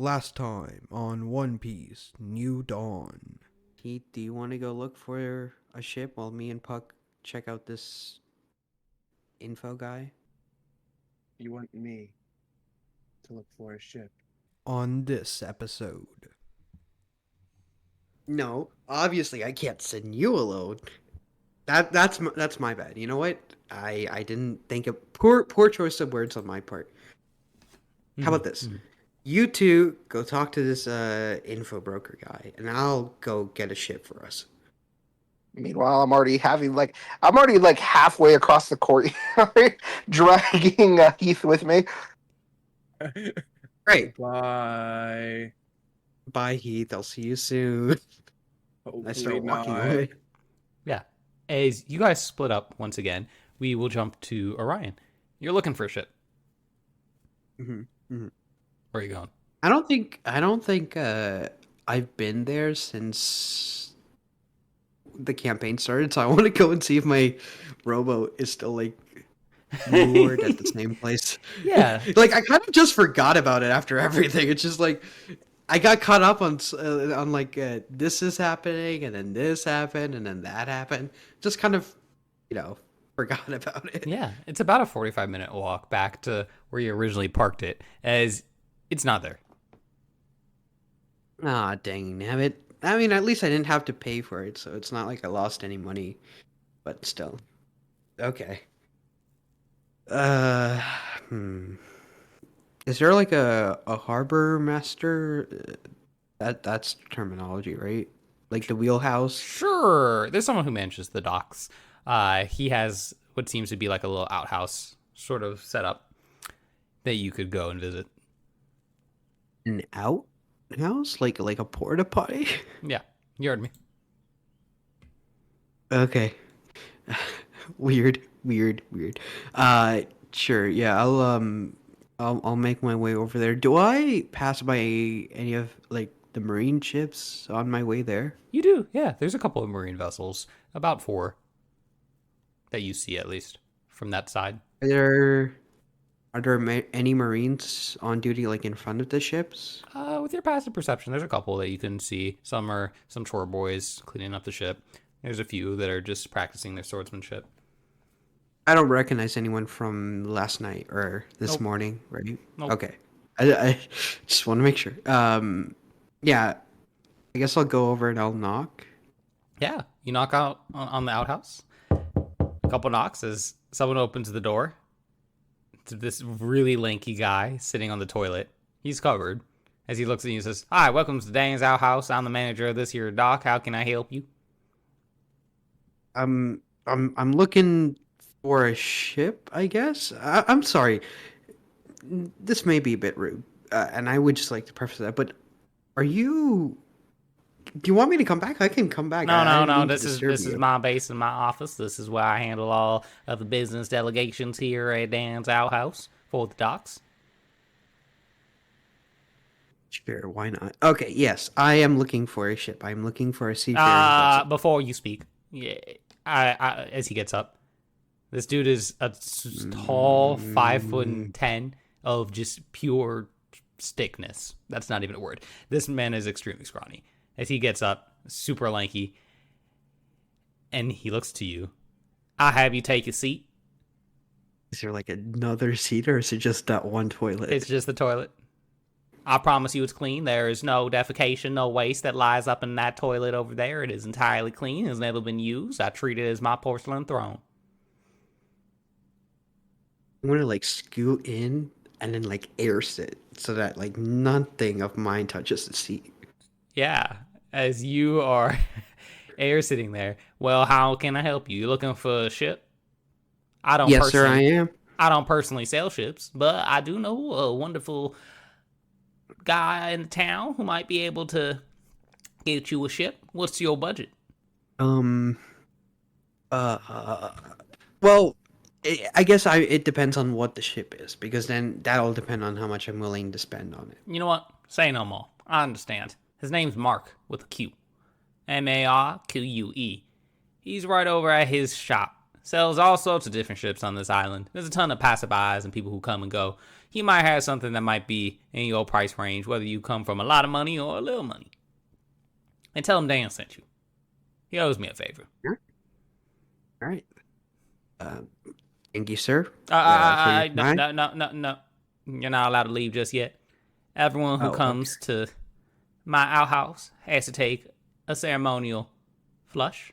Last time on One Piece New Dawn. Heath, do you want to go look for a ship while me and Puck check out this info guy? You want me to look for a ship? On this episode. No, obviously I can't send you alone. That's my bad. You know what? I didn't think of poor choice of words on my part. How about this? You two go talk to this info broker guy, and I'll go get a ship for us. Meanwhile, I'm already halfway across the courtyard, dragging Heath with me. Great. Bye. Bye, Heath. I'll see you soon. I Hopefully start walking not. away. Yeah. As you guys split up once again, we will jump to Orion. You're looking for a ship. Mm-hmm. Mm-hmm. Where are you going? I don't think I've been there since the campaign started, so I want to go and see if my rowboat is still like moored at the same place. Yeah. Like I kind of just forgot about it after everything. It's just like I got caught up on this is happening and then this happened and then that happened. Just kind of, forgot about it. Yeah. It's about a 45-minute walk back to where you originally parked it, as it's not there. Ah, dang nabbit. I mean, at least I didn't have to pay for it, so it's not like I lost any money. But still. Okay. Uh, hmm. Is there like a harbor master? That's terminology, right? Like the wheelhouse? Sure. There's someone who manages the docks. He has what seems to be like a little outhouse sort of setup that you could go and visit. An outhouse? Like a porta potty? Yeah. You heard me. Okay. Weird. Sure. Yeah, I'll make my way over there. Do I pass by any of like the marine ships on my way there? You do. Yeah. There's a couple of marine vessels, about 4 that you see at least from that side. Are there any marines on duty like in front of the ships? With your passive perception, there's a couple that you can see. Some are some chore boys cleaning up the ship. There's a few that are just practicing their swordsmanship. I don't recognize anyone from last night or this Nope. morning, right? Nope. Okay. I just want to make sure. Yeah. I guess I'll go over and I'll knock. Yeah, you knock out on the outhouse. A couple knocks as someone opens the door. It's this really lanky guy sitting on the toilet. He's covered. As he looks at you and says, "Hi, welcome to Dan's outhouse. I'm the manager of this here dock. How can I help you?" I'm looking for a ship, I guess. I'm sorry. This may be a bit rude, and I would just like to preface that. But are you? Do you want me to come back? I can come back. I No. don't mean to This is disturb you. my base and my office. This is where I handle all of the business delegations here at Dan's outhouse for the docks. Sure, why not? Okay, yes, I am looking for a ship. I'm looking for a seafaring vessel. Before you speak, yeah, as he gets up, this dude is a tall 5'10" of just pure stickness. That's not even a word. This man is extremely scrawny. As he gets up, super lanky, and he looks to you. "I have you take a seat." Is there like another seat, or is it just that one toilet? It's just the toilet. I promise you it's clean. There is no defecation, no waste that lies up in that toilet over there. It is entirely clean. It has never been used. I treat it as my porcelain throne. I'm gonna like scoot in and then like air sit so that like nothing of mine touches the seat. Yeah, as you are air sitting there. Well, how can I help you? You looking for a ship? Yes, sir, I am. I don't personally sell ships, but I do know a wonderful guy in town who might be able to get you a ship. What's your budget? Um. Well, I guess it depends on what the ship is, because then that'll depend on how much I'm willing to spend on it. You know what? Say no more. I understand. His name's Mark with a Q. Marque. He's right over at his shop. Sells all sorts of different ships on this island. There's a ton of passerbys and people who come and go. he might have something that might be in your price range, whether you come from a lot of money or a little money. And tell him Dan sent you. He owes me a favor. All right. Thank you, sir. For your No, time. no. You're not allowed to leave just yet. Everyone who Oh, comes to my outhouse has to take a ceremonial flush.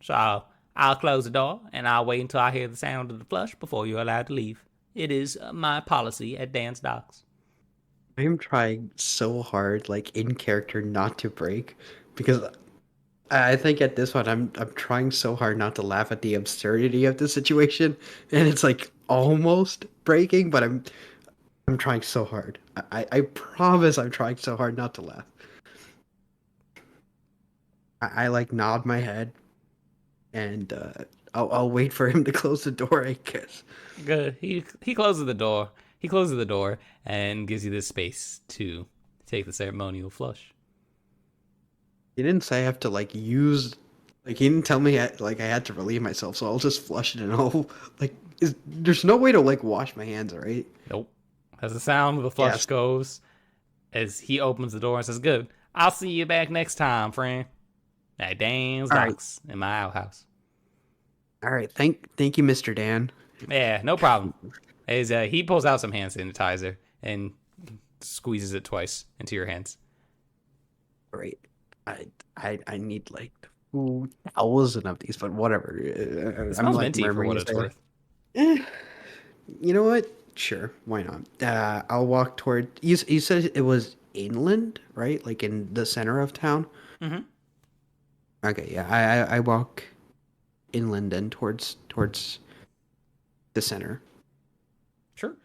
So I'll close the door and I'll wait until I hear the sound of the flush before you're allowed to leave. It is my policy at Dan's Docks. I am trying so hard, like in character, not to break, because I think at this one I'm trying so hard not to laugh at the absurdity of the situation, and it's like almost breaking, but I'm trying so hard. I promise I'm trying so hard not to laugh. I like nod my head, and I'll wait for him to close the door, I guess. Good. He closes the door. He closes the door and gives you this space to take the ceremonial flush. He didn't say I have to like use, like he didn't tell me I had to relieve myself, so I'll just flush it and I'll like. There's no way to like wash my hands, right? Nope. As the sound of the flush Yes. goes, as he opens the door and says, "Good. I'll see you back next time, friend." At Dan's All right. Docks in my outhouse. All right, thank you, Mr. Dan. Yeah, no problem. As he pulls out some hand sanitizer and squeezes it twice into your hands. Great. I need like 2,000 of these, but whatever. It smells minty for what it's worth. You know what? Sure, why not? I'll walk toward. You said it was inland, right? Like in the center of town. Mm-hmm. Okay, yeah. I walk inland and towards the center. Sure.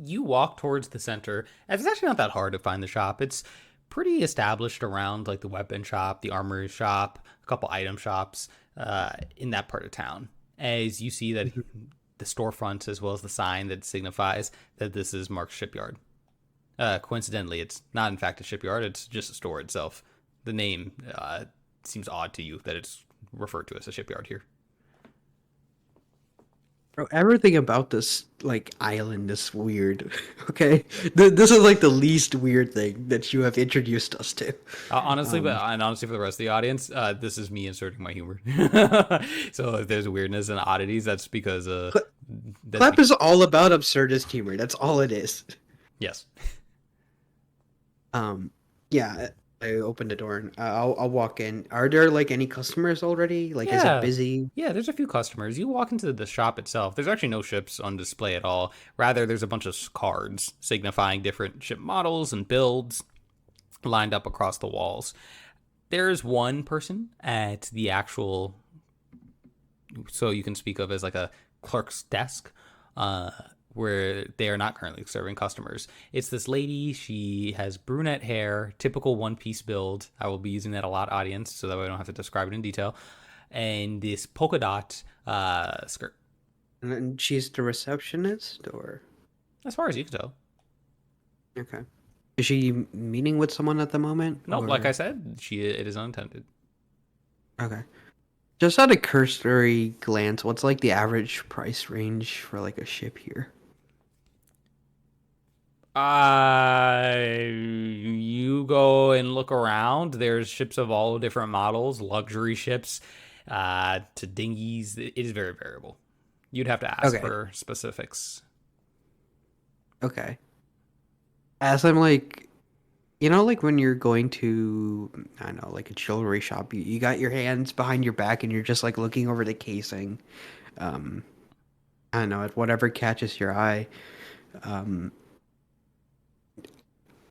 You walk towards the center. And it's actually not that hard to find the shop. It's pretty established around like the weapon shop, the armory shop, a couple item shops in that part of town. As you see that the storefront as well as the sign that signifies that this is Mark's shipyard. Coincidentally, it's not in fact a shipyard. It's just a store itself. The name seems odd to you that it's referred to as a shipyard here. Bro, everything about this like island is weird. Okay, this is like the least weird thing that you have introduced us to. Honestly, honestly, for the rest of the audience, this is me inserting my humor. So if there's weirdness and oddities, that's because Clap is all about absurdist humor. That's all it is. yes. Yeah. I opened the door and I'll walk in. Are there like any customers already? Like, is Yeah. it busy? Yeah, there's a few customers. You walk into the shop itself. There's actually no ships on display at all. Rather, there's a bunch of cards signifying different ship models and builds lined up across the walls. There's one person at the actual, so you can speak of as like a clerk's desk, where they are not currently serving customers. It's this lady. She has brunette hair, typical one-piece build. I will be using that a lot, audience, so that way I don't have to describe it in detail. And this polka dot skirt. And she's the receptionist, or As far as you can tell. okay? Is she meeting with someone at the moment? No, or... like I said, it is unintended. Okay. Just at a cursory glance, what's like the average price range for like a ship here? You go and look around. There's ships of all different models, luxury ships, to dinghies. It is very variable. You'd have to ask Okay. for specifics. Okay. As I'm like, you know, like when you're going to, I don't know, like a jewelry shop, you got your hands behind your back and you're just like looking over the casing. I don't know, at whatever catches your eye.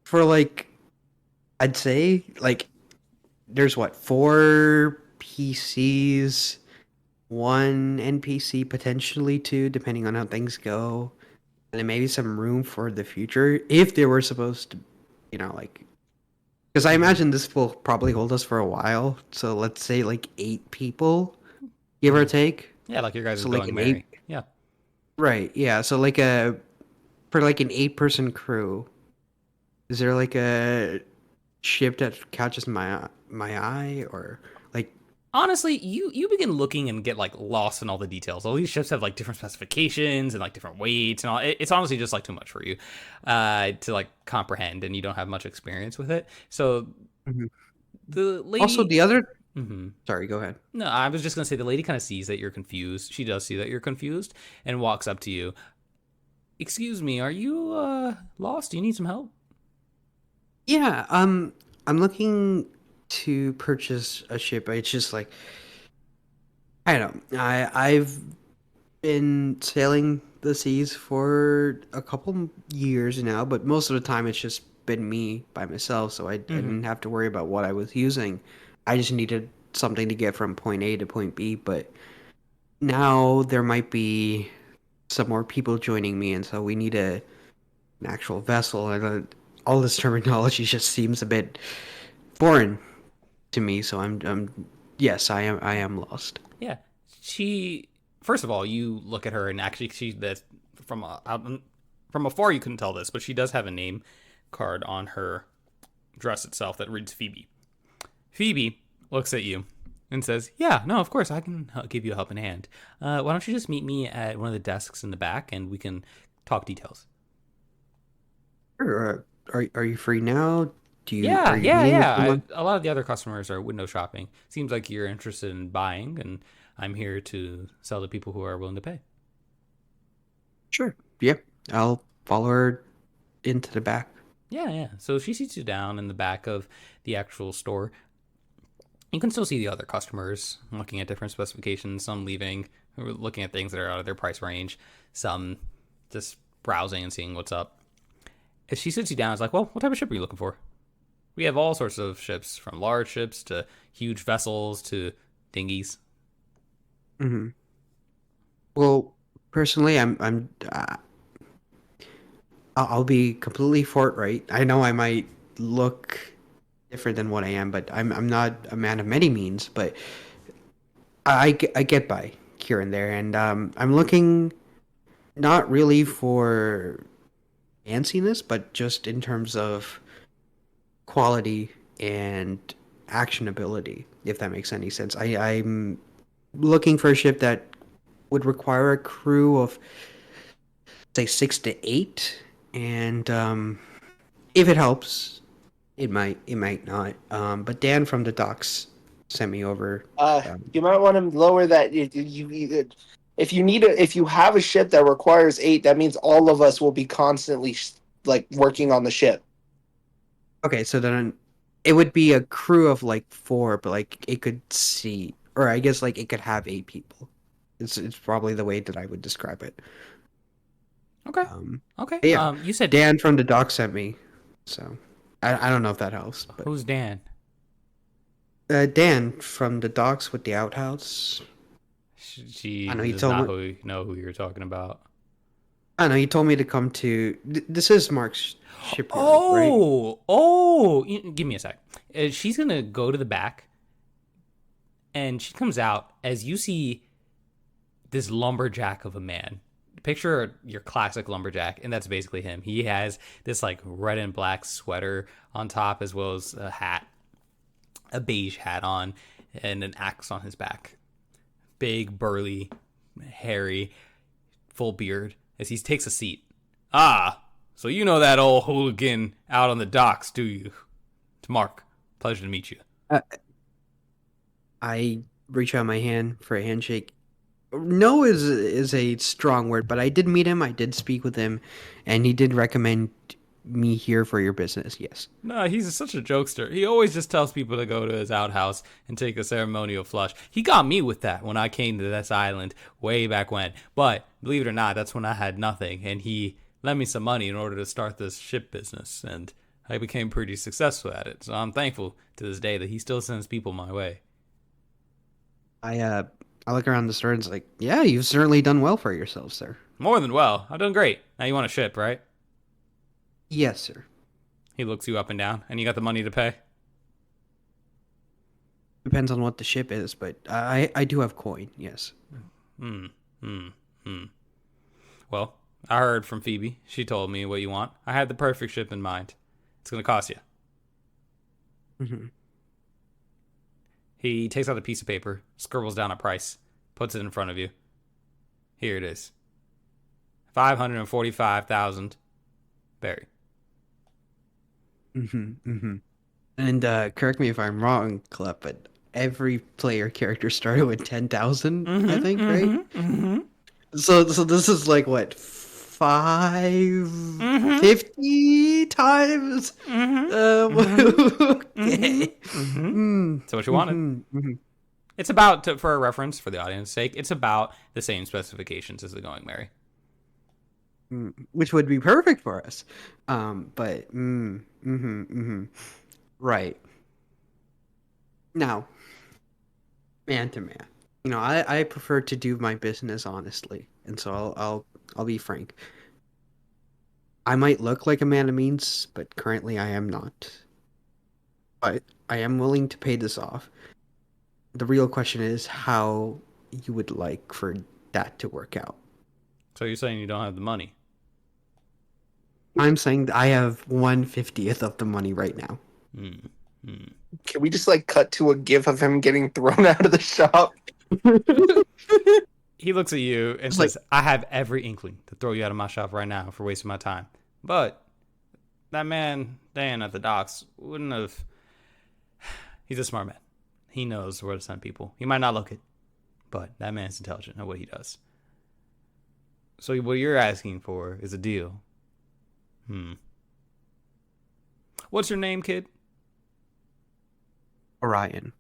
For like, I'd say like, there's what, 4 PCs, 1 NPC, potentially 2, depending on how things go. And then maybe some room for the future if they were supposed to, you know, like, because I imagine this will probably hold us for a while. So let's say like 8 people, give or take. Yeah, like your guys So are like going an merry. Yeah. Right. Yeah. So like for like an 8-person crew, is there like a ship that catches my eye, or like honestly, you begin looking and get like lost in all the details. All these ships have like different specifications and like different weights and all. It's honestly just like too much for you to like comprehend, and you don't have much experience with it. So Mhm. the lady. Also, the other. Mhm. Sorry, go ahead. No, I was just gonna say the lady kind of sees that you're confused. She does see that you're confused and walks up to you. Excuse me, are you lost? Do you need some help? Yeah, I'm looking to purchase a ship. It's just like I don't know. I've been sailing the seas for a couple years now, but most of the time it's just been me by myself, so I didn't have to worry about what I was using. I just needed something to get from point A to point B, but now there might be some more people joining me, and so we need an actual vessel, and all this terminology just seems a bit foreign to me. So I'm yes, I am lost. Yeah, she. First of all, you look at her, and actually, she that from afar you couldn't tell this, but she does have a name card on her dress itself that reads Phoebe. Phoebe looks at you and says, "Yeah, no, of course I can give you a helping hand. Why don't you just meet me at one of the desks in the back, and we can talk details." Sure, are you free now? Yeah, Are you yeah, meeting with yeah. someone? A lot of the other customers are window shopping. Seems like you're interested in buying, and I'm here to sell to people who are willing to pay. Sure. Yeah, I'll follow her into the back. Yeah, yeah. So she seats you down in the back of the actual store. You can still see the other customers looking at different specifications, some leaving, looking at things that are out of their price range, some just browsing and seeing what's up. As she sits you down, it's like, well, what type of ship are you looking for? We have all sorts of ships, from large ships to huge vessels to dinghies. Hmm. Well, personally, I'll be completely forthright. I know I might look different than what I am, but I'm not a man of many means. But I get by here and there, and I'm looking not really for fanciness, but just in terms of quality and actionability, if that makes any sense. I'm looking for a ship that would require a crew of say 6 to 8, and if it helps, it might not. But Dan from the docks sent me over. You might want to lower that. If you need if you have a ship that requires 8, that means all of us will be constantly like working on the ship. Okay, so then it would be a crew of like 4, but like it could seat, or I guess like it could have 8 people. It's probably the way that I would describe it. Okay. Um, Okay. yeah, You said Dan from the dock sent me, so I don't know if that helps, but who's Dan? Dan from the docks with the outhouse. She I know he does told not me. know who you're talking about. I know he told me to come to. This is Mark's shipyard, right? Give me a sec. She's gonna go to the back, and she comes out as you see this lumberjack of a man. Picture your classic lumberjack, and that's basically him. He has this like red and black sweater on top, as well as a hat, a beige hat on, and an axe on his back. Big, burly, hairy, full beard. As he takes a seat. Ah, so you know that old hooligan out on the docks, do you? It's Mark. Pleasure to meet you. I reach out my hand for a handshake. No is a strong word, but I did meet him. I did speak with him, and he did recommend me here for your business. Yes. No, he's such a jokester. He always just tells people to go to his outhouse and take a ceremonial flush. He got me with that when I came to this island way back when. But believe it or not, that's when I had nothing, and he lent me some money in order to start this ship business, and I became pretty successful at it. So I'm thankful to this day that he still sends people my way. I look around the store and it's like, yeah, you've certainly done well for yourself, sir. More than well. I've done great. Now you want a ship, right? Yes, sir. He looks you up and down, and you got the money to pay? Depends on what the ship is, but I do have coin. Yes. Well, I heard from Phoebe. She told me what you want. I had the perfect ship in mind. It's going to cost you. Mm-hmm. He takes out a piece of paper, scribbles down a price, puts it in front of you. Here it is. 545,000. Barry. And correct me if I'm wrong, Clep, but every player character started with 10,000, I think, right? So this is like what, 550 times? Okay. So what you wanted? It's about, for a reference, for the audience's sake, it's about the same specifications as the Going Merry. Which would be perfect for us. But right. Now, man to man. You know, I prefer to do my business honestly. And so I'll be frank. I might look like a man of means, but currently I am not. But I am willing to pay this off. The real question is how you would like for that to work out. So you're saying you don't have the money? I'm saying that I have 1/50th of the money right now. Can we just like cut to a gif of him getting thrown out of the shop? He looks at you and says, I have every inkling to throw you out of my shop right now for wasting my time. But that man, Dan, at the docks, wouldn't have... He's a smart man. He knows where to send people. He might not look it, but that man's intelligent at what he does. So what you're asking for is a deal. What's your name, kid? Orion.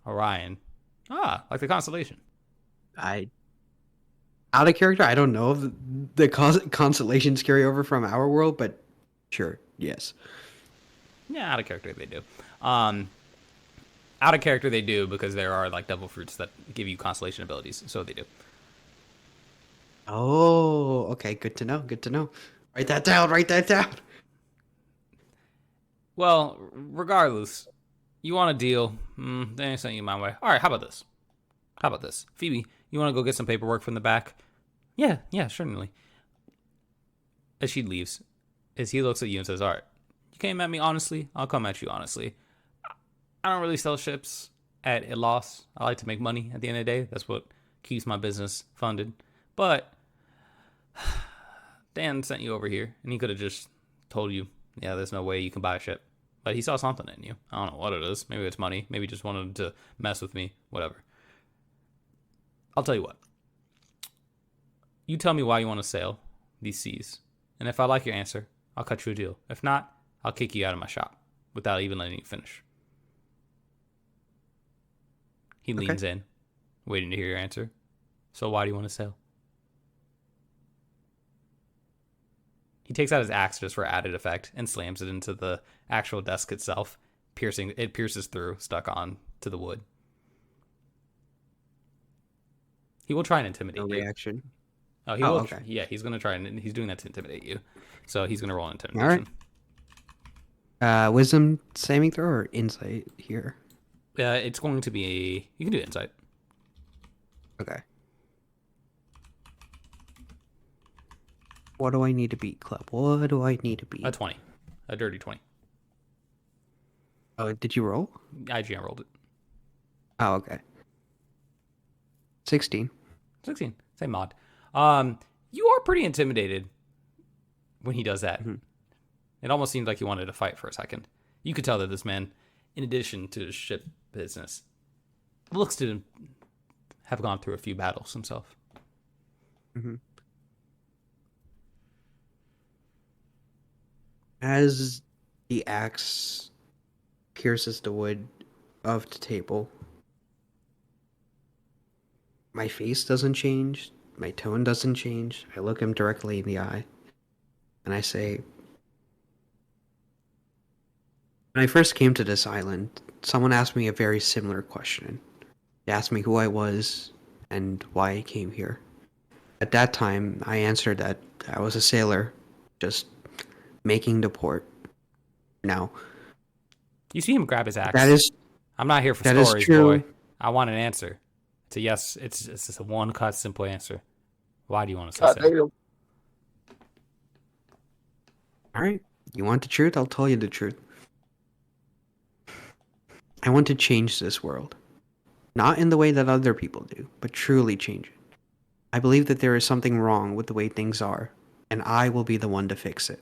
Orion. Ah, like the constellation. Out of character, I don't know if the constellations carry over from our world, but sure, yes. Yeah, out of character they do. Out of character they do because there are like devil fruits that give you constellation abilities, so they do. Oh, okay, good to know. Good to know. Write that down. Write that down. Well, regardless, you want a deal? They ain't sent you my way. All right, how about this? Phoebe, you want to go get some paperwork from the back? Yeah, certainly. As she leaves, as he looks at you and says, all right, you came at me honestly, I'll come at you honestly. I don't really sell ships at a loss. I like to make money at the end of the day. That's what keeps my business funded. But Dan sent you over here, and he could have just told you, yeah, there's no way you can buy a ship. But he saw something in you. I don't know what it is. Maybe it's money. Maybe he just wanted to mess with me. Whatever. I'll tell you what. You tell me why you want to sail these seas. And if I like your answer, I'll cut you a deal. If not, I'll kick you out of my shop without even letting you finish. He leans in, waiting to hear your answer. So why do you want to sail? He takes out his axe just for added effect and slams it into the actual desk itself, pierces through, stuck on to the wood. He will try and intimidate you. Reaction. Oh, he will. Okay. Yeah, he's going to try and he's doing that to intimidate you. So he's going to roll intimidation. All right. Wisdom saving throw or insight here? It's going to be... You can do insight. Okay. What do I need to beat, Club? What do I need to beat? A 20. A dirty 20. Oh, did you roll? IGN rolled it. Oh, okay. 16. 16. Same mod. You are pretty intimidated when he does that. It almost seemed like he wanted to fight for a second. You could tell that this man, in addition to his ship business, looks to have gone through a few battles himself. As the axe pierces the wood of the table, my face doesn't change, my tone doesn't change. I look him directly in the eye, and I say, when I first came to this island, someone asked me a very similar question. They asked me who I was and why I came here. At that time, I answered that I was a sailor, just making the port. Now, you see him grab his axe. That is... I'm not here for that stories, is true. boy. I want an answer. It's a yes. It's just a one-cut, simple answer. Why do you want to say so? All right. You want the truth? I'll tell you the truth. I want to change this world. Not in the way that other people do, but truly change it. I believe that there is something wrong with the way things are, and I will be the one to fix it.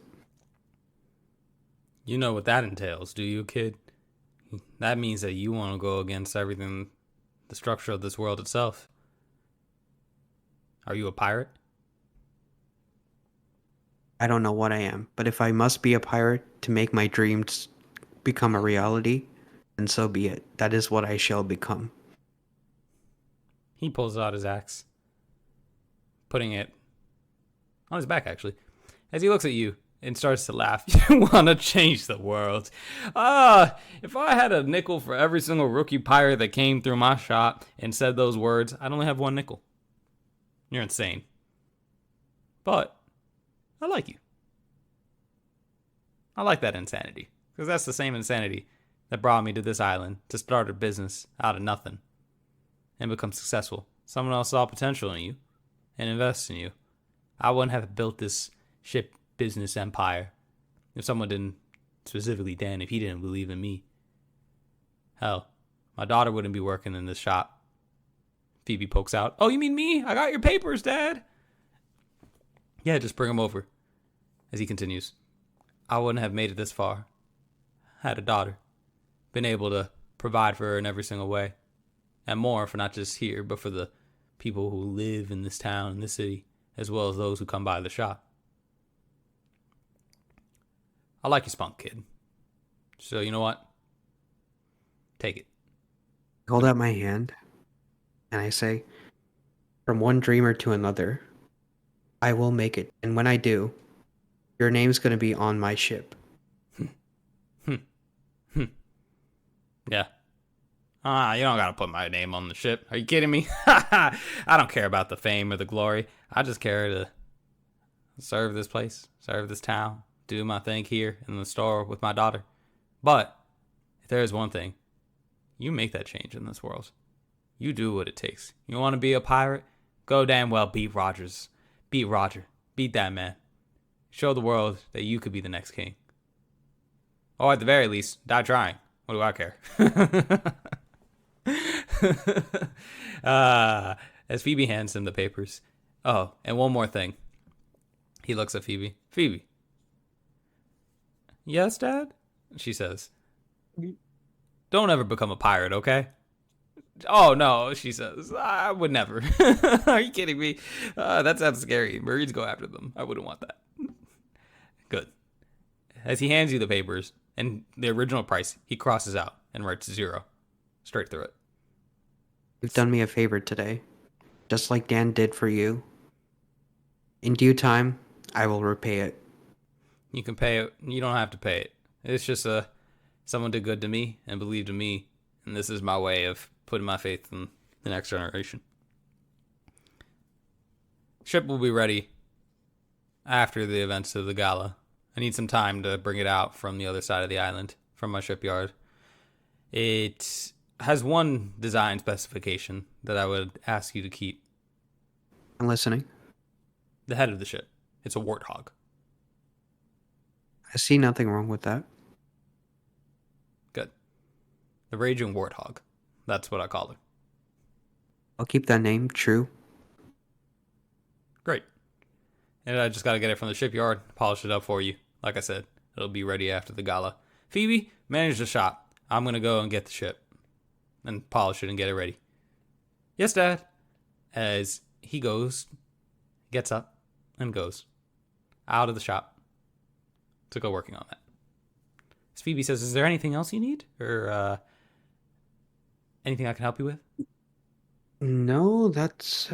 You know what that entails, do you, kid? That means that you want to go against everything, the structure of this world itself. Are you a pirate? I don't know what I am, but if I must be a pirate to make my dreams become a reality, then so be it. That is what I shall become. He pulls out his axe, putting it on his back, actually. As he looks at you and starts to laugh, you want to change the world. If I had a nickel for every single rookie pirate that came through my shop and said those words, I'd only have one nickel. You're insane. But I like you. I like that insanity. Because that's the same insanity that brought me to this island to start a business out of nothing and become successful. Someone else saw potential in you and invested in you. I wouldn't have built this ship business empire if someone didn't, specifically Dan, if he didn't believe in me. Hell, my daughter wouldn't be working in this shop. Phoebe pokes out. Oh, you mean me? I got your papers, Dad. Yeah, just bring them over. As he continues. I wouldn't have made it this far. Had a daughter. Been able to provide for her in every single way. And more for not just here, but for the people who live in this town, in this city, as well as those who come by the shop. I like your spunk, kid. So you know what? Take it. I hold out my hand, and I say, from one dreamer to another, I will make it. And when I do, your name's going to be on my ship. Yeah. You don't gotta put my name on the ship. Are you kidding me? I don't care about the fame or the glory. I just care to serve this place, serve this town, do my thing here in the store with my daughter. But if there is one thing, you make that change in this world. You do what it takes. You want to be a pirate? Go damn well beat Rogers. Beat Roger. Beat that man. Show the world that you could be the next king. Or at the very least, die trying. What do I care? As Phoebe hands him the papers. Oh, and one more thing. He looks at Phoebe. Phoebe. Yes, Dad? She says. Don't ever become a pirate, okay? Oh, no, she says. I would never. Are you kidding me? That sounds scary. Marines go after them. I wouldn't want that. Good. As he hands you the papers and the original price, he crosses out and writes 0 straight through it. You've done me a favor today, just like Dan did for you. In due time, I will repay it. You can pay it. You don't have to pay it. It's just someone did good to me and believed in me, and this is my way of putting my faith in the next generation. Ship will be ready after the events of the gala. I need some time to bring it out from the other side of the island, from my shipyard. It has one design specification that I would ask you to keep. I'm listening. The head of the ship. It's a warthog. I see nothing wrong with that. Good. The Raging Warthog. That's what I call her. I'll keep that name true. Great. And I just got to get it from the shipyard, polish it up for you. Like I said, it'll be ready after the gala. Phoebe, manage the shop. I'm going to go and get the ship and polish it and get it ready. Yes, Dad. As he goes, gets up, and goes out of the shop to go working on that. As Phoebe says, is there anything else you need? Or anything I can help you with? No, that's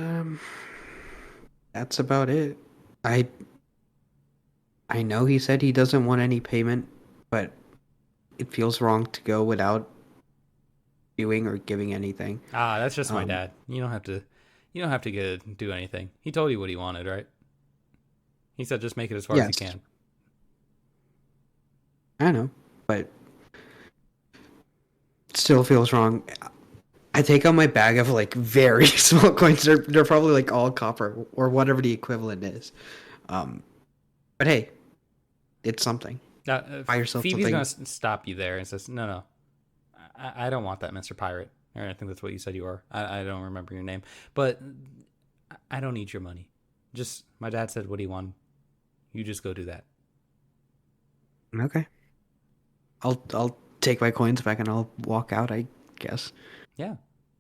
about it. I know he said he doesn't want any payment, but it feels wrong to go without doing or giving anything. That's just my dad. You don't have to do anything. He told you what he wanted, right? He said just make it as far as you can. I know, but it still feels wrong. I take out my bag of like very small coins. They're probably like all copper or whatever the equivalent is. But hey, it's something. Buy yourself Phoebe's something. gonna stop you there and says, "No, I don't want that, Mr. Pirate. Or I think that's what you said you are. I don't remember your name. But I don't need your money. Just, my dad said what he wanted. You just go do that. Okay. I'll take my coins back and I'll walk out, I guess. Yeah.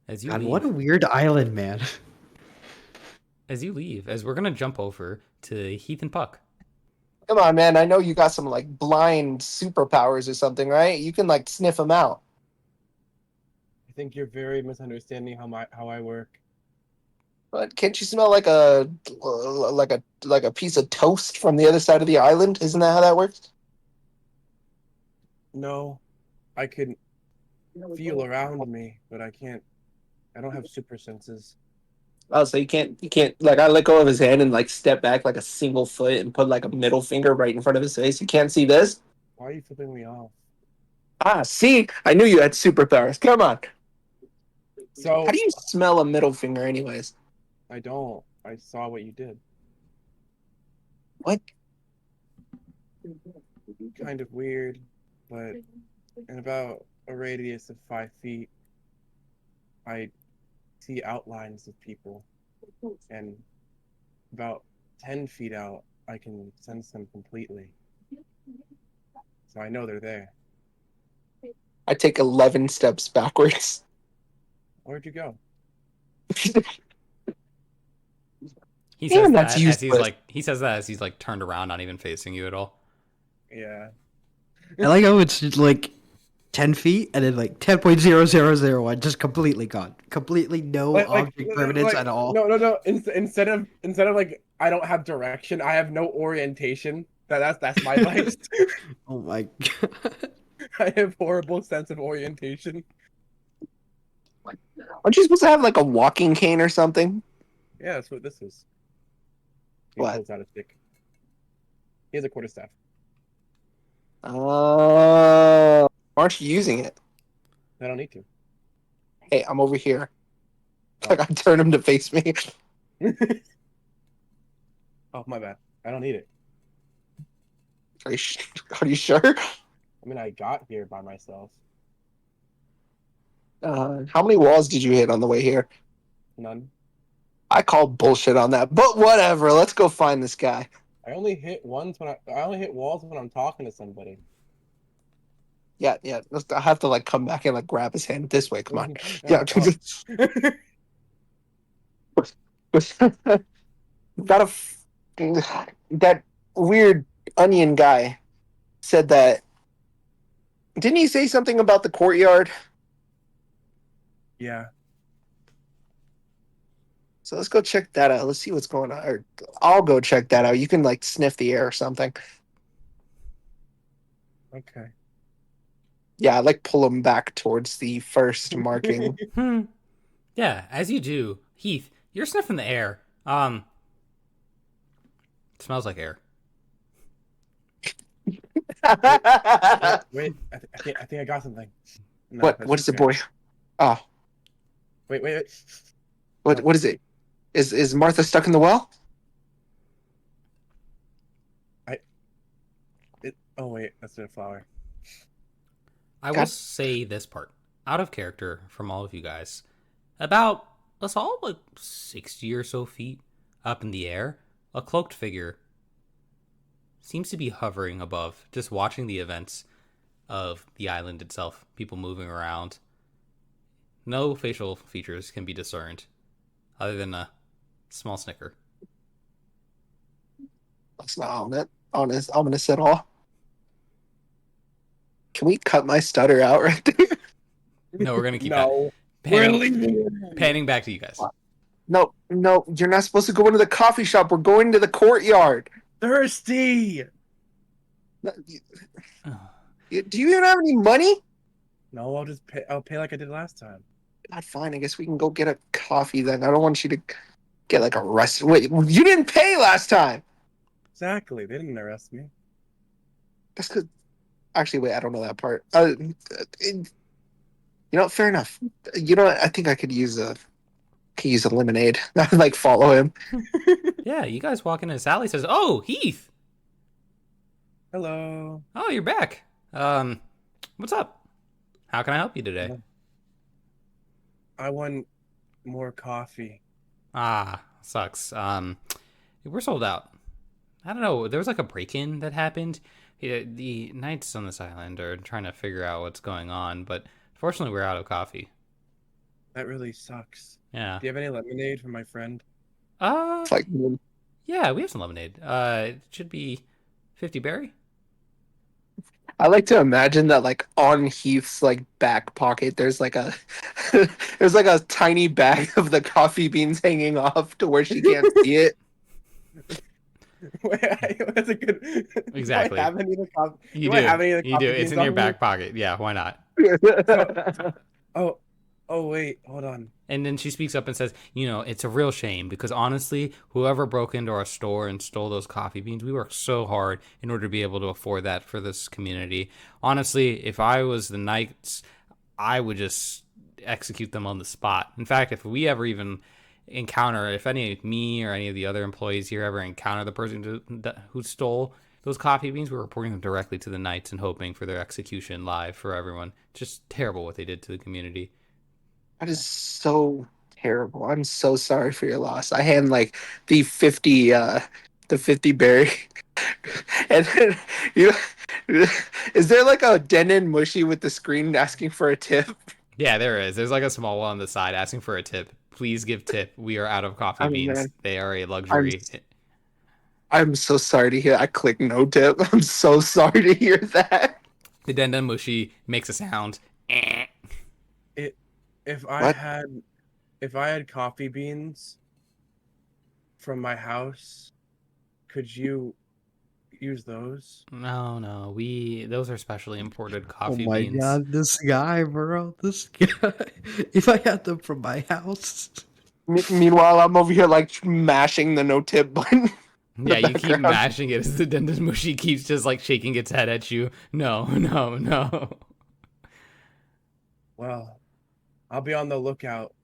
As you God, leave. what a weird island, man. As you leave, as we're going to jump over to Heath and Puck. Come on, man. I know you got some like blind superpowers or something, right? You can like sniff them out. I think you're very misunderstanding how I work. But can't you smell like a piece of toast from the other side of the island? Isn't that how that works? No, I can feel around me, but I can't. I don't have super senses. Oh, so you can't like I let go of his hand and like step back like a single foot and put like a middle finger right in front of his face. You can't see this? Why are you flipping me off? Ah, see? I knew you had superpowers. Come on. So How do you smell a middle finger anyways? I don't. I saw what you did. What? Kind of weird, but in about a radius of 5 feet, I see outlines of people, and about 10 feet out, I can sense them completely. So I know they're there. I take 11 steps backwards. Where'd you go? He Damn, says that's that as he's useless. like, he says that as he's like turned around, not even facing you at all. Yeah. I like how it's just like 10 feet and then like 10.0001 just completely gone. Completely no object permanence at all. No. Instead of like I don't have direction, I have no orientation. That's my vice. Oh my god. I have horrible sense of orientation. Aren't you supposed to have like a walking cane or something? Yeah, that's what this is. He What? pulls out a stick. He has a quarterstaff. Aren't you using it? I don't need to. Hey, I'm over here. Like I turn him to face me. Oh, my bad. I don't need it. Are you sure? I mean, I got here by myself. How many walls did you hit on the way here? None. I call bullshit on that, but whatever. Let's go find this guy. I only hit once when I only hit walls when I'm talking to somebody. Yeah. I have to like come back and like grab his hand this way. Come on. Oh, Yeah. Got that weird onion guy said that. Didn't he say something about the courtyard? yeah. So let's go check that out. Let's see what's going on. Or I'll go check that out. You can like sniff the air or something. Okay. Yeah, I like pull him back towards the first marking. Yeah, as you do, Heath, you're sniffing the air. It smells like air. Wait. I think I got something. No, What? that's What is it, okay. boy? Oh, Wait. what is it? Is Martha stuck in the well? Oh wait, that's a flower. I will God. say this part, out of character from all of you guys. About, let's all like 60 or so feet up in the air, a cloaked figure seems to be hovering above, just watching the events of the island itself, people moving around. No facial features can be discerned, other than a small snicker. That's not ominous at all. Can we cut my stutter out right there? No, we're gonna keep No. that. We're leaving. Panning back to you guys. No, you're not supposed to go into the coffee shop. We're going to the courtyard. Thirsty. Do you even have any money? No, I'll just pay. I'll pay like I did last time. God, fine. I guess we can go get a coffee then. I don't want you to get like arrested. Wait, you didn't pay last time. Exactly. They didn't arrest me. That's because. Actually, wait. I don't know that part. Fair enough. You know what? I think I could use a lemonade. Like follow him. Yeah, you guys walk in and Sally says, "Oh, Heath! Hello. Oh, you're back. What's up? How can I help you today?" I want more coffee. Ah, sucks. We're sold out. I don't know. There was like a break-in that happened. Yeah, the knights on this island are trying to figure out what's going on, but fortunately, we're out of coffee. That really sucks. Yeah. Do you have any lemonade for my friend? Uh, It's like yeah, we have some lemonade. It should be 50 berry. I like to imagine that like on Heath's like back pocket, there's like a there's like a tiny bag of the coffee beans hanging off to where she can't see it. Wait, that's a good. Exactly. Do I have any of the coffee? You do I do. have any of the You coffee do. It's beans in your on me? back pocket. Yeah, why not? Oh, oh wait, hold on. And then she speaks up and says, it's a real shame because honestly, whoever broke into our store and stole those coffee beans, we worked so hard in order to be able to afford that for this community. Honestly, if I was the Knights, I would just execute them on the spot. In fact, if we ever even encounter, if me or any of the other employees here ever encounter the person who stole those coffee beans, we're reporting them directly to the Knights and hoping for their execution live for everyone. Just terrible what they did to the community. That is so terrible. I'm so sorry for your loss. I hand like the 50 berry. And then you is there like a Denon mushy with the screen asking for a tip? Yeah, there is. There's like a small one on the side asking for a tip. Please give tip. We are out of coffee Oh, beans. man. They are a luxury. I'm so sorry to hear. I clicked no tip. I'm so sorry to hear that. The Den Mushi makes a sound. Eh. If I What? had coffee beans from my house, could you use those? No. Those are specially imported Oh coffee my beans. god, this guy, bro. This guy. If I had them from my house. Meanwhile, I'm over here like mashing the no tip button. Yeah, you keep background. mashing it as the Den Mushi keeps just like shaking its head at you. No. Well, I'll be on the lookout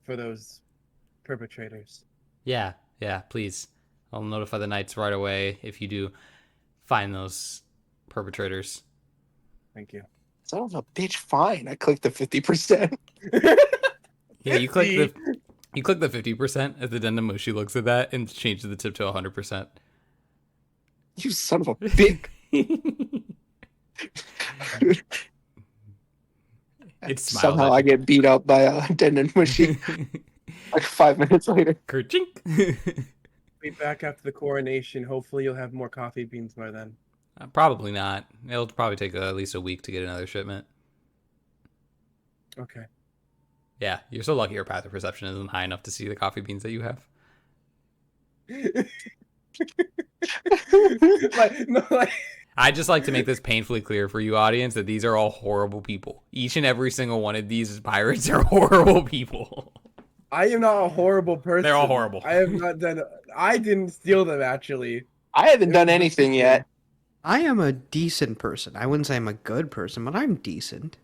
for those perpetrators. Yeah, please. I'll notify the Knights right away if you do find those perpetrators. Thank you. Son of a bitch, fine. I clicked the 50%. Yeah, you click the 50% as the Dendamushi looks at that and changes the tip to 100%. You son of a bitch. It smiles Somehow at I you. get beat up by a Denon mushy like 5 minutes later. Kerchink. Be back after the coronation. Hopefully, you'll have more coffee beans by then. Probably not. It'll probably take at least a week to get another shipment. Okay. Yeah, you're so lucky your path of perception isn't high enough to see the coffee beans that you have. I just like to make this painfully clear for you, audience, that these are all horrible people. Each and every single one of these pirates are horrible people. I am not a horrible person. They're all horrible. I have not done. I didn't steal them actually. I haven't done anything yet. I am a decent person. I wouldn't say I'm a good person, but I'm decent.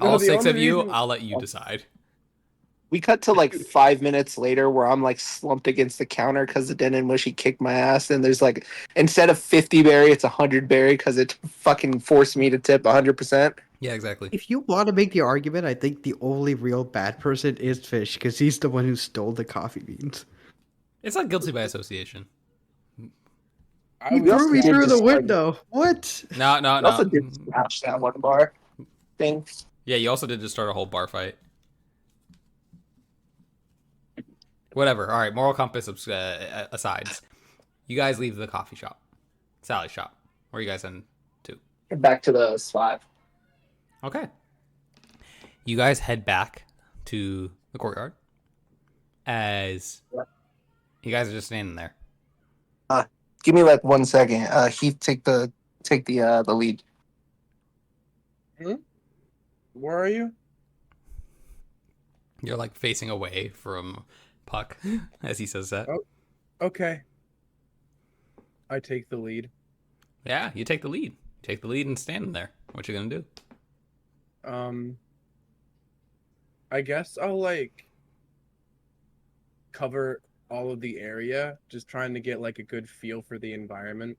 No, All the six only of you, reason- I'll let you decide. We cut to like 5 minutes later where I'm like slumped against the counter because the Denon mushy kicked my ass. And there's like, instead of 50 berry, it's 100 berry because it fucking forced me to tip 100%. Yeah, exactly. If you want to make the argument, I think the only real bad person is Fish because he's the one who stole the coffee beans. It's like guilty by association. I He was- threw me did through the just- window. What? No. I also did smash that one bar thing. Yeah, you also did just start a whole bar fight. Whatever. All right, moral compass aside. You guys leave the coffee shop. Sally's shop. Where are you guys heading to? Back to the spot. Okay. You guys head back to the courtyard as you guys are just standing there. Give me like 1 second. Heath, take the lead. Where are you? You're like facing away from Puck as he says that. Oh. Okay. I take the lead. Yeah, you take the lead. Take the lead and stand there. What you gonna do? I guess I'll like cover all of the area, just trying to get like a good feel for the environment.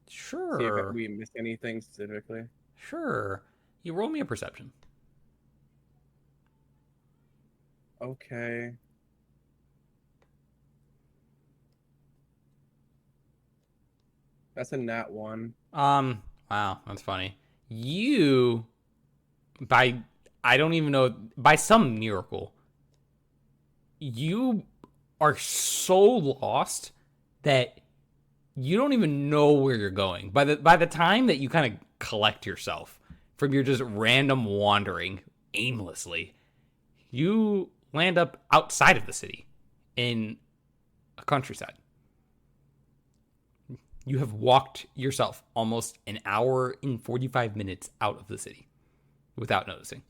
See Sure. if we miss anything specifically. Sure. You roll me a perception. Okay. That's a nat 1. Wow, that's funny. You, by, I don't even know, by some miracle, you are so lost that you don't even know where you're going. By the time that you kind of collect yourself from your just random wandering aimlessly, you land up outside of the city in a countryside. You have walked yourself almost an hour and 45 minutes out of the city without noticing.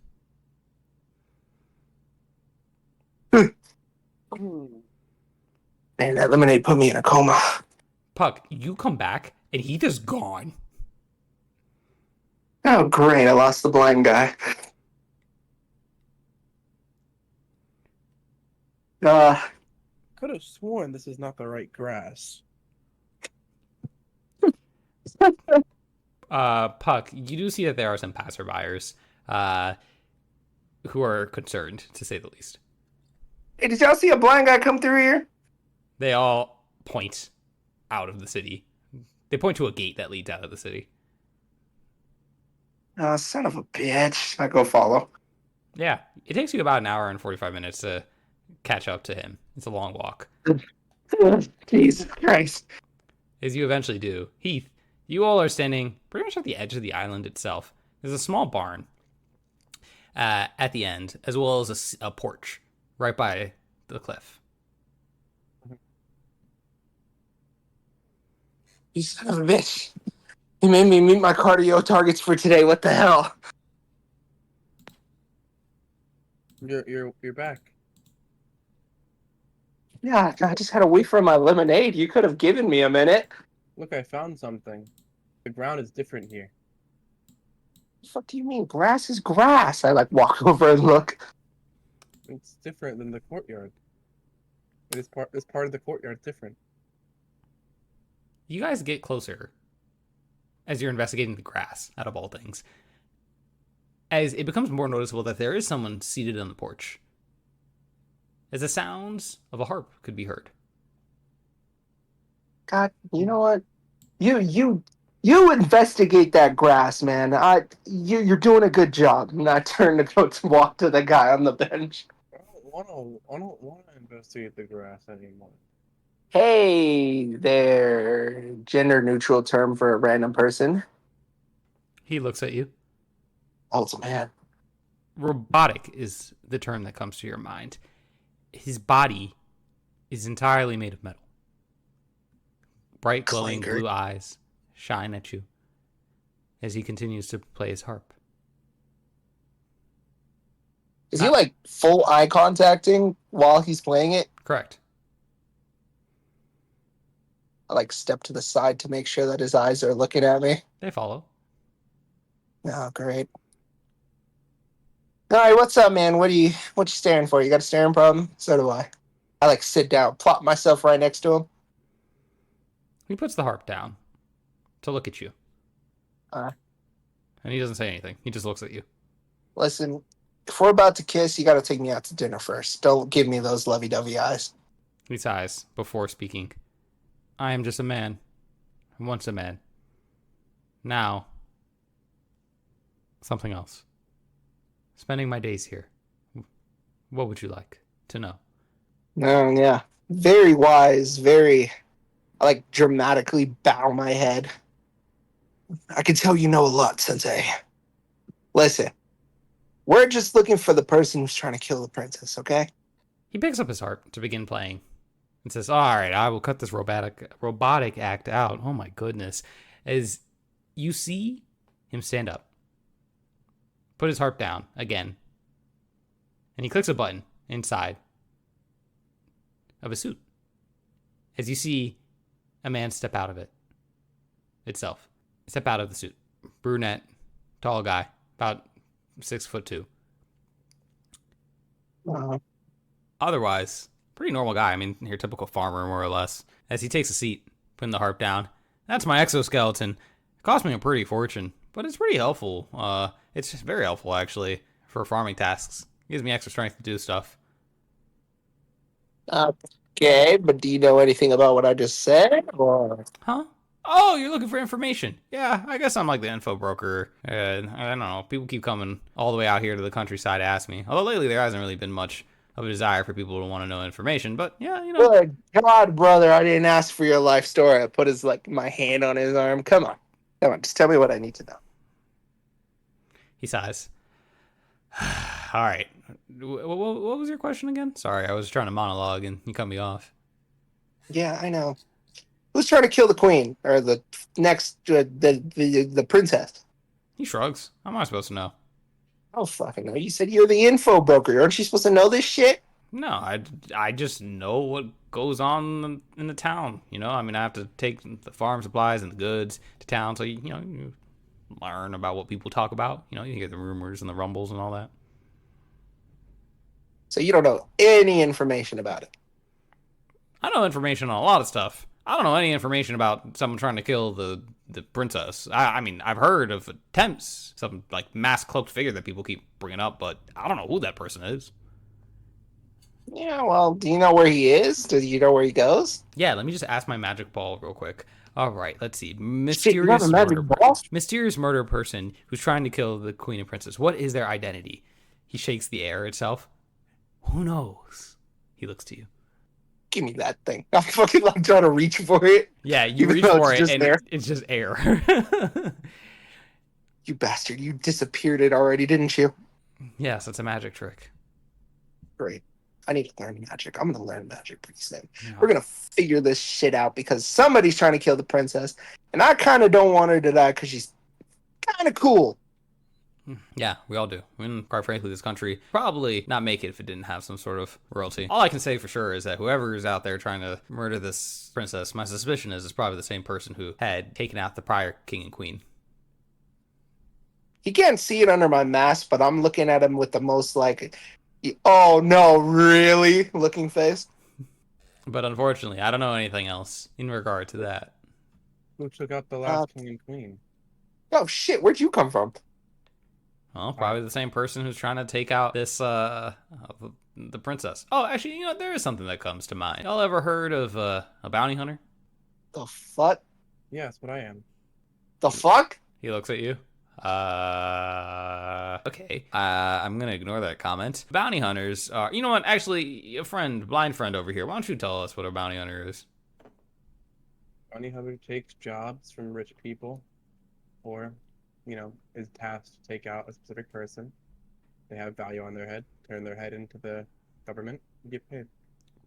Man, that lemonade put me in a coma. Puck, you come back and Heath is gone. Oh, great. I lost the blind guy. Could have sworn this is not the right grass. Puck, you do see that there are some passerbyers who are concerned, to say the least. Hey, did y'all see a blind guy come through here? They all point out of the city. They point to a gate that leads out of the city. Oh, son of a bitch. I go follow. Yeah, it takes you about an hour and 45 minutes to catch up to him. It's a long walk. Jesus Christ. As you eventually do, Heath, you all are standing pretty much at the edge of the island itself. There's a small barn at the end, as well as a porch right by the cliff. You son of a bitch. You made me meet my cardio targets for today. What the hell? You're back. Yeah, I just had to wait for my lemonade. You could have given me a minute. Look, I found something. The ground is different here. What the fuck do you mean? Grass is grass. I walk over and look. It's different than the courtyard. This part of the courtyard is different. You guys get closer as you're investigating the grass, out of all things. As it becomes more noticeable that there is someone seated on the porch. As the sounds of a harp could be heard. God, you know what? You investigate that grass, man. You're doing a good job. I'm not turning to go to walk to the guy on the bench. I don't want to investigate the grass anymore. Hey there, gender neutral term for a random person. He looks at you. Oh, man. Robotic is the term that comes to your mind. His body is entirely made of metal. Bright glowing Clanker. blue eyes shine at you as he continues to play his harp. Is he full eye contacting while he's playing it? Correct. I step to the side to make sure that his eyes are looking at me. They follow. Oh, great. All right, what's up, man? What you staring for? You got a staring problem? So do I. I sit down, plop myself right next to him. He puts the harp down to look at you. And he doesn't say anything. He just looks at you. Listen, if we're about to kiss, you got to take me out to dinner first. Don't give me those lovey-dovey eyes. He sighs before speaking. I am just a man. Once a man. Now, something else. Spending my days here. What would you like to know? Yeah. Very wise, very... I dramatically bow my head. I can tell you know a lot, Sensei. Listen, we're just looking for the person who's trying to kill the princess, okay? He picks up his harp to begin playing and says, all right, I will cut this robotic act out. Oh my goodness. As you see him stand up, put his harp down again, and he clicks a button inside of a suit. As you see a man step out of it itself. Step out of the suit. Brunette, tall guy, about 6'2". Otherwise, pretty normal guy. I mean, your typical farmer, more or less. As he takes a seat, putting the harp down. That's my exoskeleton. It cost me a pretty fortune, but it's pretty helpful. It's just very helpful, actually, for farming tasks. It gives me extra strength to do stuff. Okay, but do you know anything about what I just said? Or Huh? Oh, you're looking for information. Yeah, I guess I'm like the info broker. I don't know. People keep coming all the way out here to the countryside to ask me. Although lately there hasn't really been much of a desire for people to want to know information. But yeah, you know. good God, brother, I didn't ask for your life story. I put my hand on his arm. Come on, just tell me what I need to know. He sighs. All right. What was your question again? Sorry, I was trying to monologue and you cut me off. Yeah, I know. Who's trying to kill the queen or the next the princess? He shrugs. How am I supposed to know? Oh fucking know. You said you're the info broker. Aren't you supposed to know this shit? No, I just know what goes on in the town. You know, I mean, I have to take the farm supplies and the goods to town, so you learn about what people talk about. You know, you hear the rumors and the rumbles and all that. So you don't know any information about it. I know information on a lot of stuff. I don't know any information about someone trying to kill the princess. I mean, I've heard of attempts, some like mass cloaked figure that people keep bringing up, but I don't know who that person is. Yeah, well, do you know where he is? Do you know where he goes? Yeah, let me just ask my magic ball real quick. All right, let's see. Shit, you have Mysterious a magic murder. ball? Mysterious murder person who's trying to kill the queen and princess. What is their identity? He shakes the air itself. Who knows? He looks to you. Give me that thing. I'm fucking like trying to reach for it. Yeah, you Even reach though for it's it just and there. it's just air. You bastard, you disappeared it already, didn't you? Yes, it's a magic trick. Great. I need to learn magic. I'm gonna learn magic pretty soon. Yeah. We're gonna figure this shit out because somebody's trying to kill the princess, and I kind of don't want her to die because she's kind of cool. Yeah, we all do. And quite frankly, this country probably not make it if it didn't have some sort of royalty. All I can say for sure is that whoever is out there trying to murder this princess, my suspicion is it's probably the same person who had taken out the prior king and queen. He can't see it under my mask, but I'm looking at him with the most like, oh no, really looking face. But unfortunately, I don't know anything else in regard to that. Who took out the last king and queen? Oh shit, where'd you come from? Well, probably the same person who's trying to take out this, the princess. Oh, actually, there is something that comes to mind. Y'all ever heard of a bounty hunter? The fuck? Yeah, that's what I am. The fuck? He looks at you. Okay. I'm gonna ignore that comment. Bounty hunters are, you know what? Actually, blind friend over here. Why don't you tell us what a bounty hunter is? Bounty hunter takes jobs from rich people, or, is tasked to take out a specific person. They have value on their head, turn their head into the government, and get paid.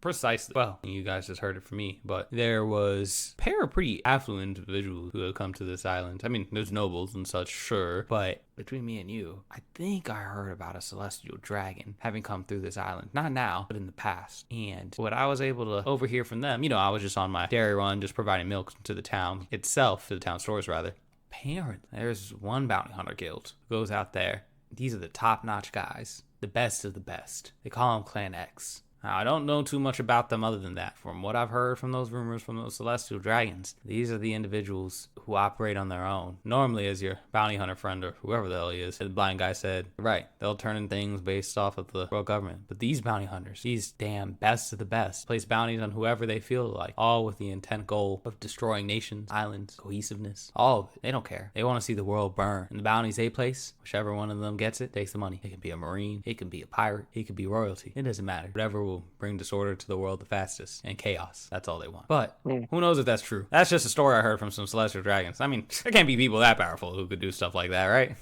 Precisely. Well, you guys just heard it from me, but there was a pair of pretty affluent individuals who had come to this island. I mean, there's nobles and such, sure, but between me and you, I think I heard about a celestial dragon having come through this island. Not now, but in the past. And what I was able to overhear from them, I was just on my dairy run, just providing milk to the town itself, to the town stores rather. Apparently, there's one bounty hunter guild who goes out there. These are the top-notch guys, the best of the best. They call them Clan X. Now, I don't know too much about them other than that. From what I've heard from those rumors from those celestial dragons, these are the individuals who operate on their own. Normally, as your bounty hunter friend or whoever the hell he is, the blind guy said, right, they'll turn in things based off of the world government. But these bounty hunters, these damn best of the best, place bounties on whoever they feel like, all with the intent goal of destroying nations, islands, cohesiveness, all of it. They don't care. They want to see the world burn. And the bounties they place, whichever one of them gets it, takes the money. It can be a marine, it can be a pirate, it could be royalty. It doesn't matter. Whatever will bring disorder to the world the fastest, and chaos. That's all they want. But who knows if that's true? That's just a story I heard from some celestial dragons. I mean, there can't be people that powerful who could do stuff like that, right?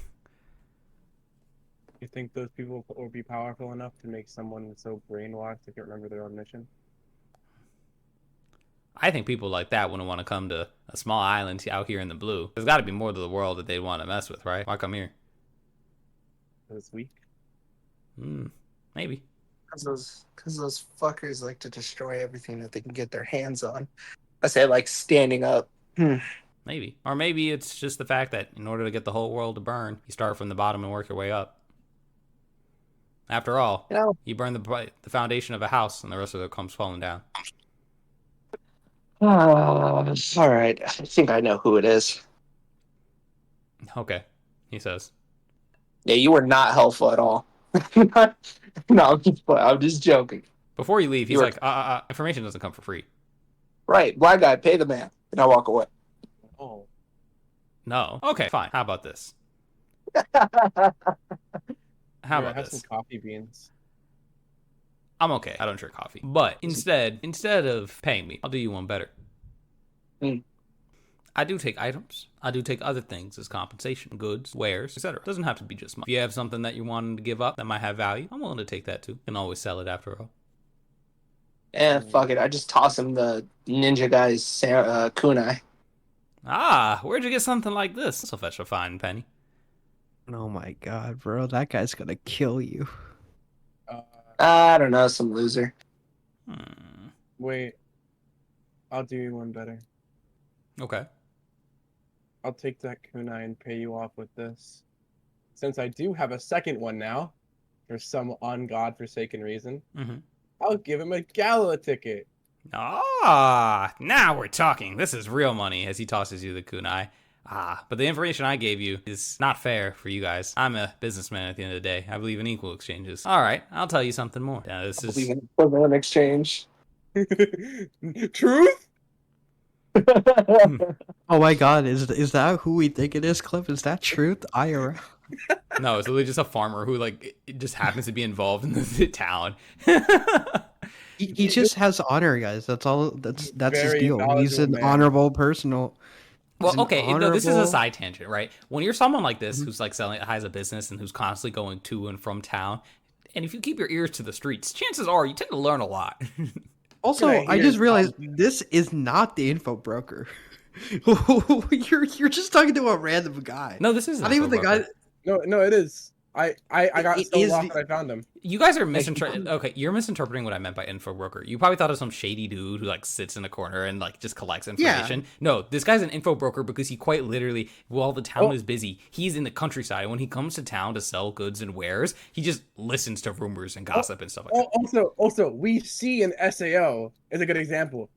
You think those people will be powerful enough to make someone so brainwashed they can't remember their own mission? I think people like that wouldn't want to come to a small island out here in the blue. There's got to be more to the world that they'd want to mess with, right? Why come here? This week? Maybe. Because those fuckers like to destroy everything that they can get their hands on. I say like standing up. Maybe. Or maybe it's just the fact that in order to get the whole world to burn, you start from the bottom and work your way up. After all, you burn the foundation of a house and the rest of it comes falling down. All right. I think I know who it is. Okay, he says. Yeah, you were not helpful at all. No, I'm just joking. Before you leave, he's You were like, information doesn't come for free. right. Black guy, pay the man. And I walk away. Oh, No. Okay, fine. How about this? How here, about have some this? coffee beans. I'm okay. I don't drink coffee. But instead of paying me, I'll do you one better. Mm. I do take items. I do take other things as compensation. Goods, wares, etc. Doesn't have to be just money. If you have something that you're wanting to give up that might have value, I'm willing to take that too. Can always sell it after all. Fuck it. I just toss him the ninja guy's kunai. Ah, where'd you get something like this? This'll fetch a fine penny. Oh my god, bro, that guy's gonna kill you. I don't know, some loser. Wait, I'll do you one better. Okay. I'll take that kunai and pay you off with this. Since I do have a second one now, for some ungodforsaken reason, Mm-hmm. I'll give him a gala ticket. Ah, now we're talking. This is real money as he tosses you the kunai. Ah, but the information I gave you is not fair for you guys. I'm a businessman at the end of the day. I believe in equal exchanges. All right, I'll tell you something more. Now, this is... Even equivalent exchange. Truth? Oh my god, is that who we think it is, Cliff? Is that truth? IRL? No, it's literally just a farmer who, like, it just happens to be involved in the town. He just has honor, guys. That's all. That's his Very deal. He's an knowledgeable man. honorable person. Well, okay, no, this is a honorable- side tangent, right? When you're someone like this who's like has a business and who's constantly going to and from town, and if you keep your ears to the streets, chances are you tend to learn a lot. Also, Gonna I hear just realized something. this is not the info broker. you're just talking to a random guy. No, this is Not even the guy. No, it is. I got It so is lost the- that I found him. You guys are misinterpreting. Okay, you're misinterpreting what I meant by info broker. You probably thought of some shady dude who like sits in a corner and like just collects information. No, this guy's an info broker because he quite literally, while the town is busy, he's in the countryside. When he comes to town to sell goods and wares, he just listens to rumors and gossip and stuff like that. Also, we see an SAO is a good example.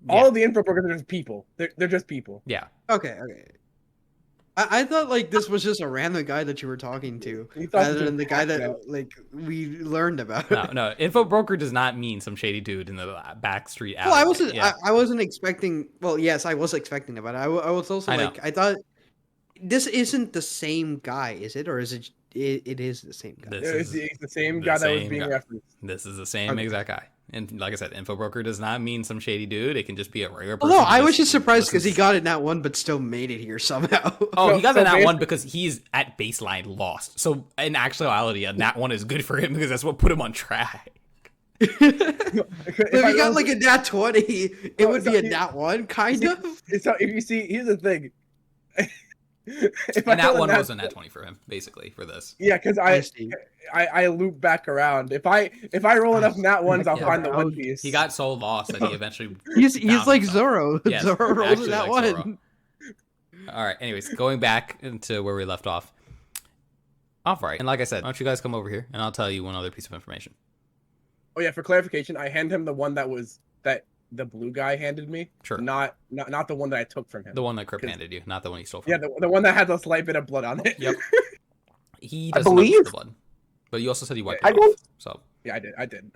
Yeah. All of the info brokers are just people. They're just people. Yeah. Okay. I thought like this was just a random guy that you were talking to, You thought rather this than the was guy hacked that out. like we learned about. No, info broker does not mean some shady dude in the back street alley. Well, I wasn't. Yeah. I wasn't expecting. Well, yes, I was expecting it, but I was also I know. like, I thought this isn't the same guy, is it, or is it? It is the same guy. This It's is the same the guy that was same being guy. referenced. This is the same Okay. exact guy. And like I said, info broker does not mean some shady dude. It can just be a regular Well, person. no, who I was just surprised because he listens. got it that one, but still made it here somehow. Oh, So- he got so the nat one basically- because he's at baseline lost. So in actuality, a nat one is good for him because that's what put him on track. If he got like a nat 20, it No, would so be a he- nat 1, kind of. So if you see, here's the thing. If And that roll a one nat- was a nat 20 for him, basically, for this. Yeah, because I see. I loop back around. If I roll enough nat ones, I'll Yeah. find the One Piece. He got so lost that he eventually. He's found like himself. Zoro. Yes, Zoro rolls actually a nat like 1. Zoro. All right. Anyways, going back into where we left off. All right. And like I said, why don't you guys come over here and I'll tell you one other piece of information. Oh yeah, for clarification, I hand him the one that the blue guy handed me. Sure. Not the one that I took from him. The one that Crip 'Cause- handed you, not the one you stole from Yeah, him. the one that had a slight bit of blood on it. Yep. He I doesn't notice believe- the blood. But you also said you wiped I it off. don't- So Yeah, I did.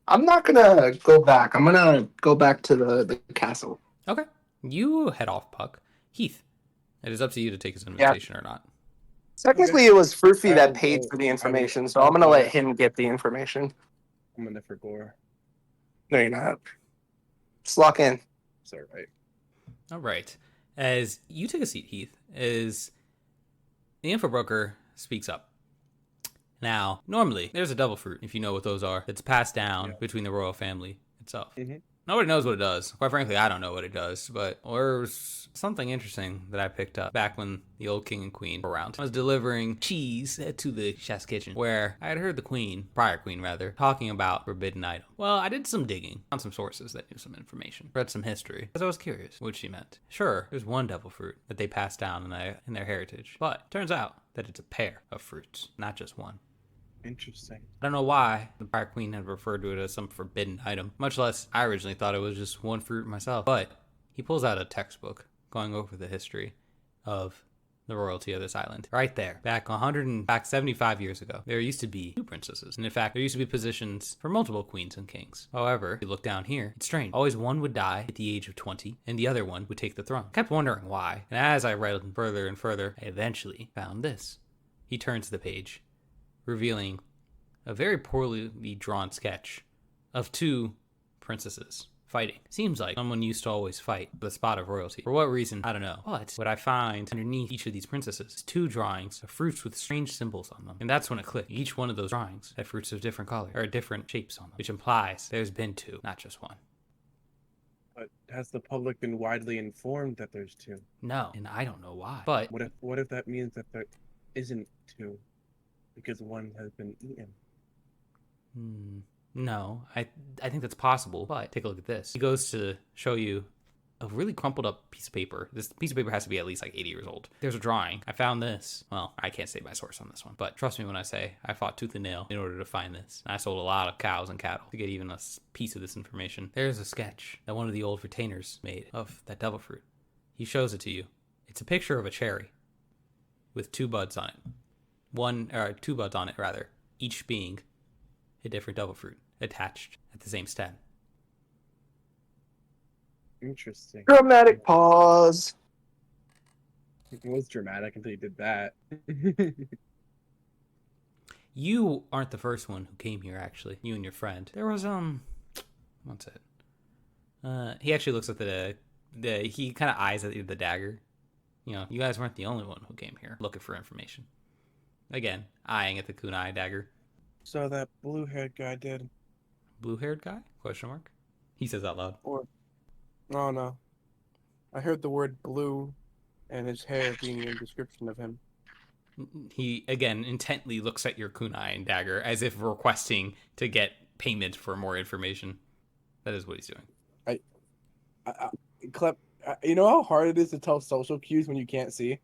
I'm not gonna go back. I'm gonna go back to the castle. okay. You head off, Puck. Heath, it is up to you to take his invitation or not. Technically, it was Fruity I that will paid go- for the I will- information, so I'm gonna let him get the information. I'm gonna for gore. No, you're not. Just lock in. Sorry, right? All right. As you take a seat, Heath, as the info broker speaks up. Now, normally, there's a devil fruit, if you know what those are, that's passed down Yeah. between the royal family itself. Mhm. Nobody knows what it does. Quite frankly, I don't know what it does, but there's something interesting that I picked up back when the old king and queen were around. I was delivering cheese to the chef's kitchen, where I had heard the prior queen rather, talking about forbidden item. Well, I did some digging on some sources that knew some information, read some history, because I was curious what she meant. Sure, there's one devil fruit that they passed down in their heritage, but turns out that it's a pair of fruits, not just one. Interesting. I don't know why the prior queen had referred to it as some forbidden item, much less I originally thought it was just one fruit myself. But he pulls out a textbook going over the history of the royalty of this island. Right there, back 75 years ago, there used to be 2 princesses. And in fact, there used to be positions for multiple queens and kings. However, if you look down here, it's strange. Always one would die at the age of 20, and the other one would take the throne. I kept wondering why. And as I read further and further, I eventually found this. He turns the page, revealing a very poorly drawn sketch of 2 princesses fighting. Seems like someone used to always fight for the spot of royalty. For what reason, I don't know. But what I find underneath each of these princesses is 2 drawings of fruits with strange symbols on them. And that's when it clicked. Each one of those drawings had fruits of different color, or different shapes on them, which implies there's been 2, not just 1. But has the public been widely informed that there's 2? No, and I don't know why. But What if that means that there isn't 2 because 1 has been eaten? No, I think that's possible, but take a look at this. He goes to show you a really crumpled up piece of paper. This piece of paper has to be at least like 80 years old. There's a drawing. I found this. Well, I can't say my source on this one, but trust me when I say I fought tooth and nail in order to find this. I sold a lot of cows and cattle to get even a piece of this information. There's a sketch that one of the old retainers made of that devil fruit. He shows it to you. It's a picture of a cherry with 2 buds on it. 2 buds on it, rather, each being a different devil fruit attached at the same stem. Interesting. Dramatic pause. It was dramatic until you did that. You aren't the first one who came here, actually. You and your friend. There was, what's it? He actually looks at he kind of eyes at the dagger. You know, you guys weren't the only one who came here looking for information. Again, eyeing at the kunai dagger. So that blue-haired guy did. Blue-haired guy? Question mark. He says out loud. Oh no. I heard the word blue and his hair being a description of him. He, again, intently looks at your kunai and dagger as if requesting to get payment for more information. That is what he's doing. You know how hard it is to tell social cues when you can't see?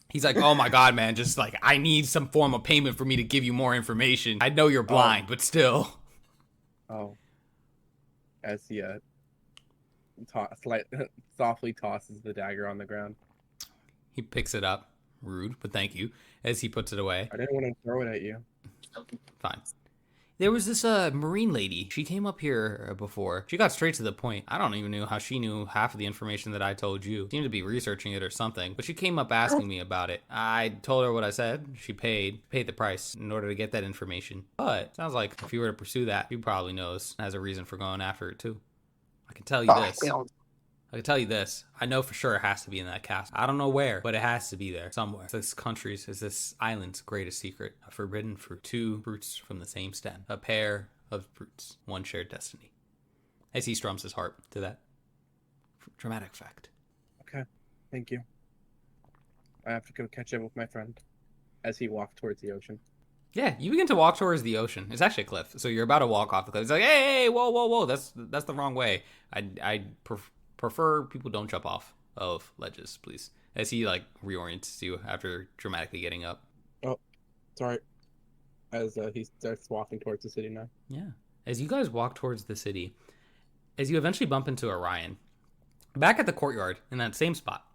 He's like, oh my god, man, just like, I need some form of payment for me to give you more information. I know you're blind, but still. Oh. As he softly tosses the dagger on the ground. He picks it up, rude, but thank you, as he puts it away. I didn't want to throw it at you. Fine. There was this marine lady. She came up here before. She got straight to the point. I don't even know how she knew half of the information that I told you. Seemed to be researching it or something. But she came up asking me about it. I told her what I said. She paid the price in order to get that information. But sounds like if you were to pursue that, she probably knows, has a reason for going after it too. I can tell you this. I can tell you this. I know for sure it has to be in that castle. I don't know where, but it has to be there somewhere. This island's greatest secret. A forbidden fruit. 2 fruits from the same stem. A pair of fruits. 1 shared destiny. As he strums his harp to that dramatic effect. Okay. Thank you. I have to go catch up with my friend as he walks towards the ocean. Yeah, you begin to walk towards the ocean. It's actually a cliff, so you're about to walk off the cliff. It's like, hey, whoa, that's the wrong way. I prefer people don't jump off of ledges, please. As he like reorients you after dramatically getting up. Oh, sorry. As he starts walking towards the city now. Yeah. As you guys walk towards the city, as you eventually bump into Orion, back at the courtyard in that same spot.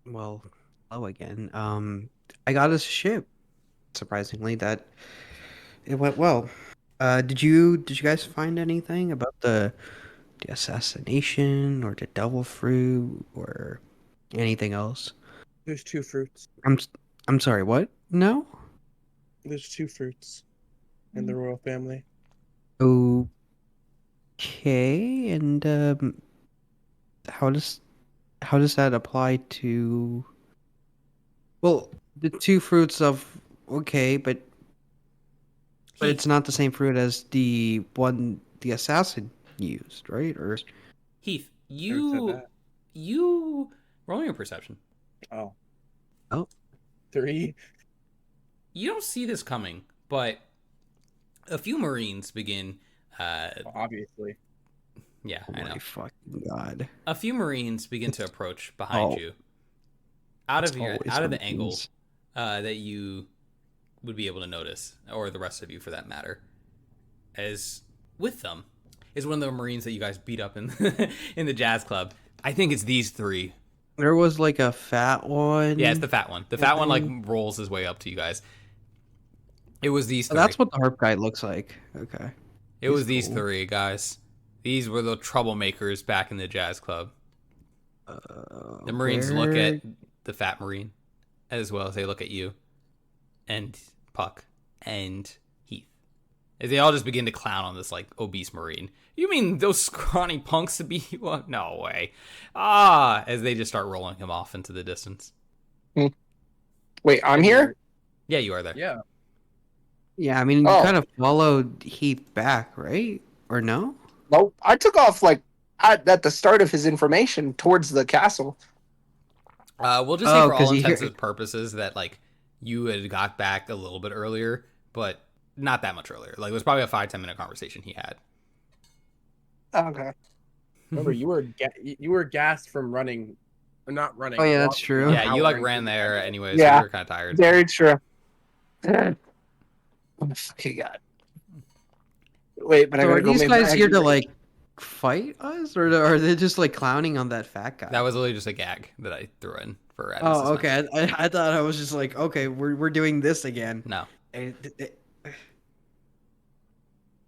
Well, hello again. I got us a ship. Surprisingly, that it went well. Did you guys find anything about the assassination or the devil fruit or anything else? There's 2 fruits. I'm sorry, what? No? There's 2 fruits in the royal family. Okay, and how does that apply to? Well, the 2 fruits of but it's not the same fruit as the one the assassin used, right? Or Heath, you roll your perception. Oh. 3. You don't see this coming, but a few Marines begin. Obviously. Yeah, Oh I know. my fucking god! A few Marines begin to approach behind you, out of the angle that you would be able to notice, or the rest of you for that matter. As with them is one of the Marines that you guys beat up in in the jazz club. I think it's these 3 There was like a fat one. Yeah, it's the fat one. The fat one like rolls his way up to you guys. It was these Oh, three. that's what the harp guy looks like. Okay. It was He's these cool. three guys. These were the troublemakers back in the jazz club. The Marines look at the fat Marine as well as they look at you and Puck and Heath. As they all just begin to clown on this like obese Marine. You mean those scrawny punks to be? Well, no way. As they just start rolling him off into the distance. Wait, I'm here? Yeah, you are there. Yeah. Yeah, I mean, you Oh. kind of followed Heath back, right? Or no? Nope. I took off like at the start of his information towards the castle. We'll just say for 'cause all you intents hear- and purposes that like you had got back a little bit earlier, but not that much earlier. Like it was probably a 5-10 minute conversation he had. Okay. Remember, you were gassed from running, or not running. Oh, yeah, that's walking true. an Yeah, you like hour ran into there the- anyway, Yeah. so you were kind of tired. Very true. Oh my fucking god. Wait, but I So gotta are go these make guys my here to like fight us, or are they just like clowning on that fat guy? That was literally just a gag that I threw in for added Oh, suspense. okay. I thought I was just like, okay, we're doing this again. No.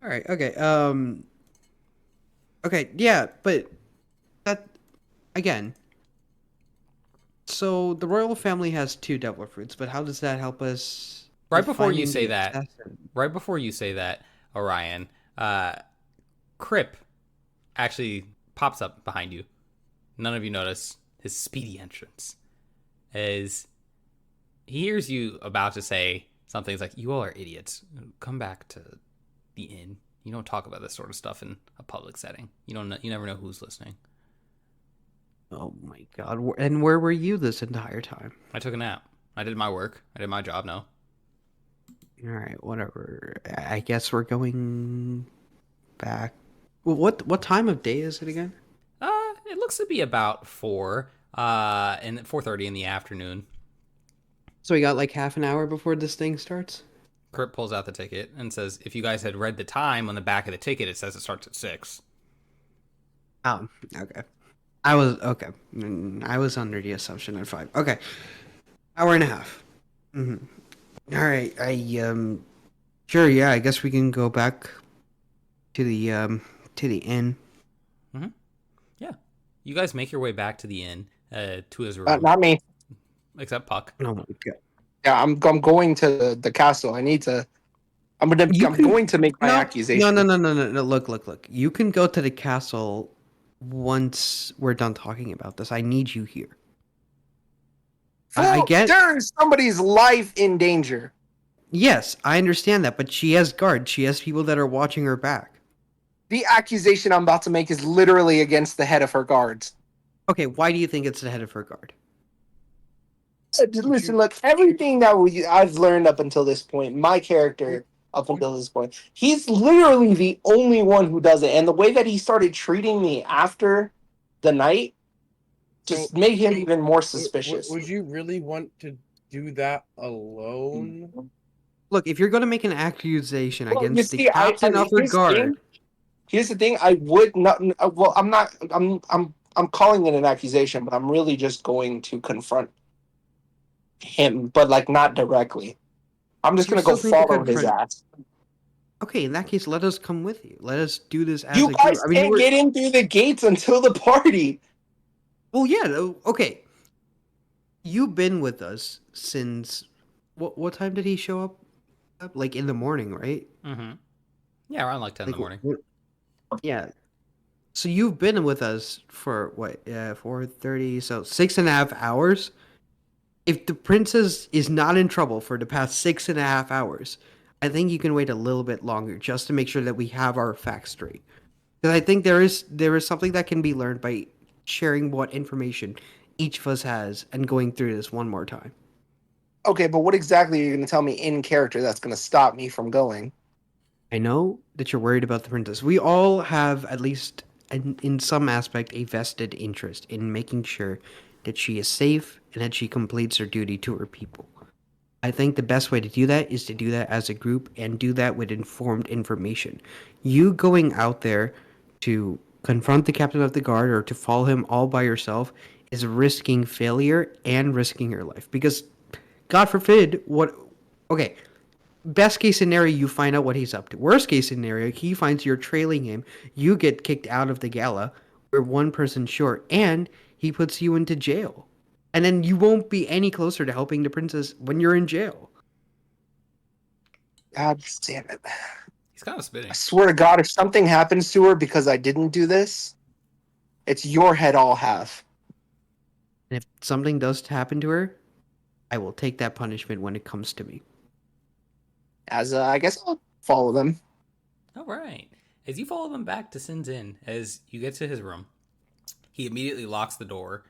All right. Okay. Okay. Yeah, but that again. So the royal family has 2 devil fruits, but how does that help us? Right with before you finding say the that, assassin? right before you say that, Orion, Crip actually pops up behind you. None of you notice his speedy entrance as he hears you about to say something. He's like, "You all are idiots. Come back to the inn. You don't talk about this sort of stuff in a public setting. You don't know, you never know who's listening." Oh my god! And where were you this entire time? I took a nap. I did my work. I did my job. No. All right, whatever. I guess we're going back. Well, what time of day is it again? It looks to be about 4, and 4:30 in the afternoon. So we got like half an hour before this thing starts. Kurt pulls out the ticket and says, "If you guys had read the time on the back of the ticket, it says it starts at 6." Oh, okay. I was okay. I was under the assumption at 5. Okay, hour and a half. All right. Sure. Yeah. I guess we can go back to the inn. Yeah, you guys make your way back to the inn, to his room, not me. except Puck. Oh my god. Yeah, I'm going to the castle. I'm You can- going to make my accusation. No. Look. You can go to the castle once we're done talking about this. I need you here. I get. There's somebody's life in danger. Yes, I understand that, but she has guards. She has people that are watching her back. The accusation I'm about to make is literally against the head of her guards. Okay, why do you think it's the head of her guard? Listen, look, everything that I've learned up until this point, my character up until this point, he's literally the only one who does it. And the way that he started treating me after the night just made him even more suspicious. Would you really want to do that alone? Look, if you're going to make an accusation Well, you against the see, captain of her here's the guard, thing. Here's the thing: I would not. Well, I'm not. I'm calling it an accusation, but I'm really just going to confront him, but like not directly. I'm just You gonna go still need to follow his confront- ass. okay, in that case, let us come with you. Let us do this as You a guys group. I mean, can't get in through the gates until the party. well, yeah, okay. You've been with us since what time did he show up? Like in the morning, right? Mm-hmm. Yeah, around like 10 in the morning. Yeah. So you've been with us for what? 4:30, so 6.5 hours. If the princess is not in trouble for the past 6.5 hours, I think you can wait a little bit longer just to make sure that we have our facts straight. Because I think there is something that can be learned by sharing what information each of us has and going through this one more time. Okay, but what exactly are you going to tell me in character that's going to stop me from going? I know that you're worried about the princess. We all have, at least in some aspect, a vested interest in making sure that she is safe and that she completes her duty to her people. I think the best way to do that is to do that as a group and do that with informed information. You going out there to confront the captain of the guard or to follow him all by yourself is risking failure and risking your life. Because, God forbid, okay, best case scenario, you find out what he's up to. Worst case scenario, he finds you're trailing him, you get kicked out of the gala, we're one person short, and he puts you into jail. And then you won't be any closer to helping the princess when you're in jail. God damn it. He's kind of spitting. I swear to God, if something happens to her because I didn't do this, it's your head I'll have. And if something does happen to her, I will take that punishment when it comes to me. As I guess I'll follow them. All right. As you follow him back to Sin's Inn, as you get to his room, he immediately locks the door,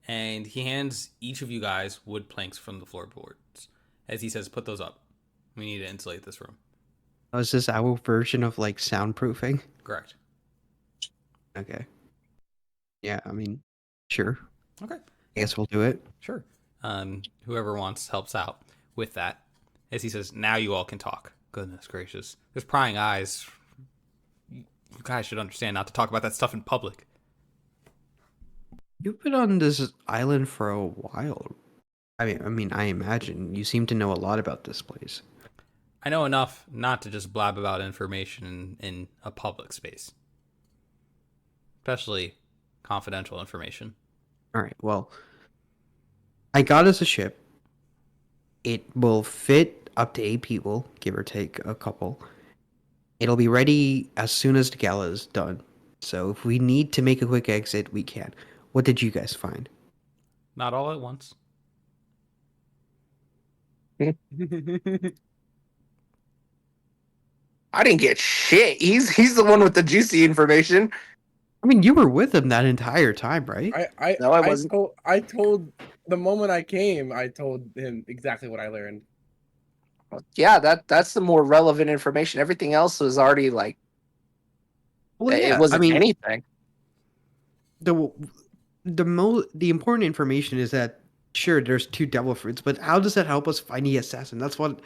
and he hands each of you guys wood planks from the floorboards. As he says, put those up. We need to insulate this room. Oh, is this our version of like soundproofing? Correct. Okay. Yeah, I mean, sure. Okay. I guess we'll do it. Sure. Whoever wants helps out with that. As he says, now you all can talk. Goodness gracious. There's prying eyes. You guys should understand not to talk about that stuff in public. You've been on this island for a while. I imagine you seem to know a lot about this place. I know enough not to just blab about information in a public space. Especially confidential information. All right. Well, I got us a ship. It will fit up to 8 people, give or take a couple. It'll be ready as soon as the gala is done. So if we need to make a quick exit, we can. What did you guys find? Not all at once. I didn't get shit. He's the one with the juicy information. I mean, you were with him that entire time, right? No, I wasn't. I told the moment I came, I told him exactly what I learned. Yeah, that's the more relevant information. Everything else was already like Well, it wasn't anything. the important information is that sure there's 2 devil fruits, but how does that help us find the assassin? That's what,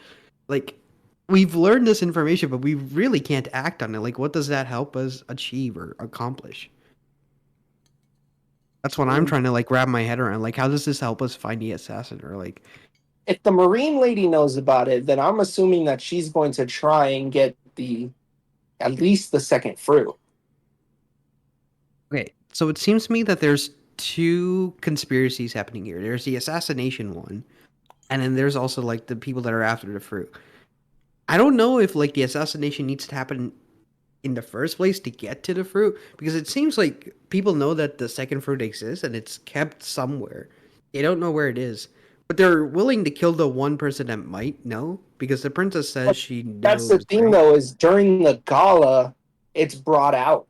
like, we've learned this information, but we really can't act on it. Like, what does that help us achieve or accomplish? That's what I'm trying to like wrap my head around. Like, how does this help us find the assassin? Or like, If the Marine lady knows about it, then I'm assuming that she's going to try and get at least the second fruit. okay, so it seems to me that there's 2 conspiracies happening here. There's the assassination one, and then there's also like the people that are after the fruit. I don't know if like the assassination needs to happen in the first place to get to the fruit, because it seems like people know that the second fruit exists and it's kept somewhere. They don't know where it is, but they're willing to kill the one person that might know, because the princess says she knows. That's the thing, right? though, is during the gala, it's brought out.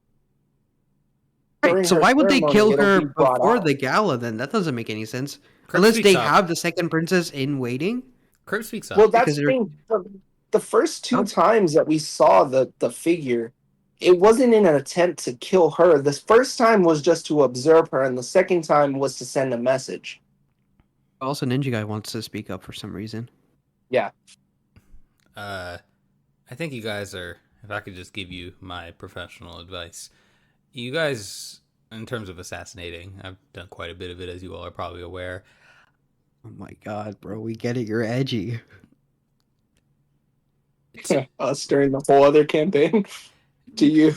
Right, so her why would they ceremony, kill it'll her be brought before out. the gala then? That doesn't make any sense. Crip Unless speaks they up. have the second princess in waiting. Crip speaks up. Well, that's because the they're- thing. The first 2 Oh. times that we saw the figure, it wasn't in an attempt to kill her. The first time was just to observe her, and the second time was to send a message. Also, Ninja Guy wants to speak up for some reason. Yeah. I think you guys are, if I could just give you my professional advice, you guys, in terms of assassinating, I've done quite a bit of it, as you all are probably aware. Oh my god, bro, we get it. You're edgy. Us during the whole other campaign to you.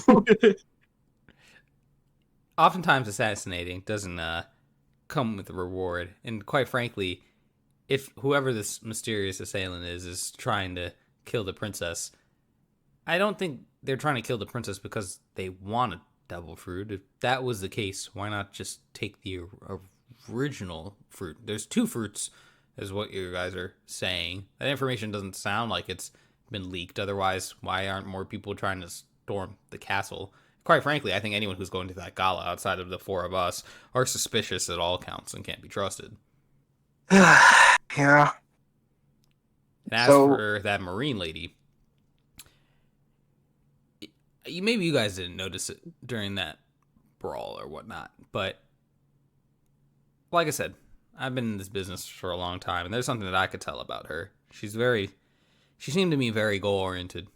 Oftentimes, assassinating doesn't come with a reward, and quite frankly, if whoever this mysterious assailant is trying to kill the princess, I don't think they're trying to kill the princess because they want a devil fruit. If that was the case, why not just take the original fruit? There's 2 fruits, is what you guys are saying. That information doesn't sound like it's been leaked. Otherwise, why aren't more people trying to storm the castle? Quite frankly, I think anyone who's going to that gala outside of the 4 of us are suspicious at all counts and can't be trusted. Yeah. And as So- for that Marine lady, maybe you guys didn't notice it during that brawl or whatnot, but like I said, I've been in this business for a long time, and there's something that I could tell about her. She seemed to me very goal-oriented.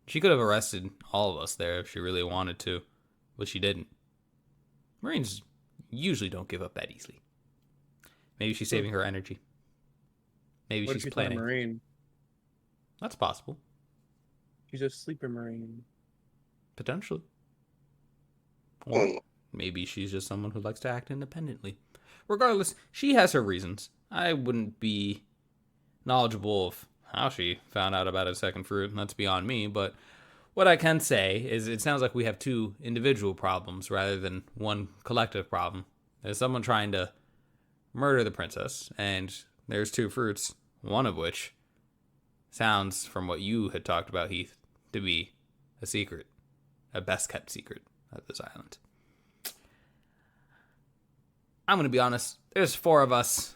She could have arrested all of us there if she really wanted to, but she didn't. Marines, usually don't give up that easily. Maybe she's saving her energy. Maybe What if she's she's not a planning. Marine? That's possible. She's a sleeper Marine. Potentially. Or maybe she's just someone who likes to act independently. Regardless, she has her reasons. I wouldn't be knowledgeable of how she found out about a second fruit. That's beyond me, but what I can say is it sounds like we have two individual problems rather than one collective problem. There's someone trying to murder the princess, and there's two fruits, one of which sounds, from what you had talked about, Heath, to be a secret, a best-kept secret of this island. I'm going to be honest, there's four of us.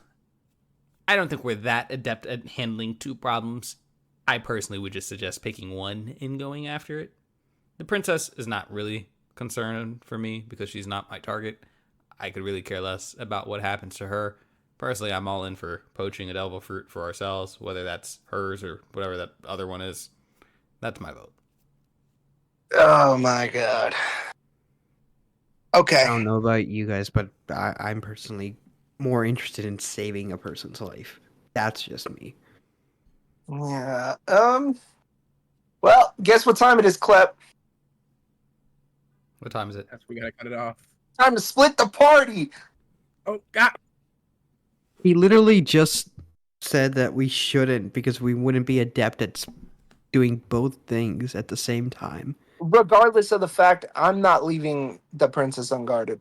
I don't think we're that adept at handling two problems. I personally would just suggest picking one and going after it. The princess is not really concerned for me because she's not my target. I could really care less about what happens to her. Personally, I'm all in for poaching a devil fruit for ourselves, whether that's hers or whatever that other one is. That's my vote. Oh my god. Okay. I don't know about you guys, but I'm personally more interested in saving a person's life. That's just me. Yeah. Well, guess what time it is, Clep? What time is it? We gotta cut it off. Time to split the party. Oh God! He literally just said that we shouldn't because we wouldn't be adept at doing both things at the same time. Regardless of the fact, I'm not leaving the princess unguarded.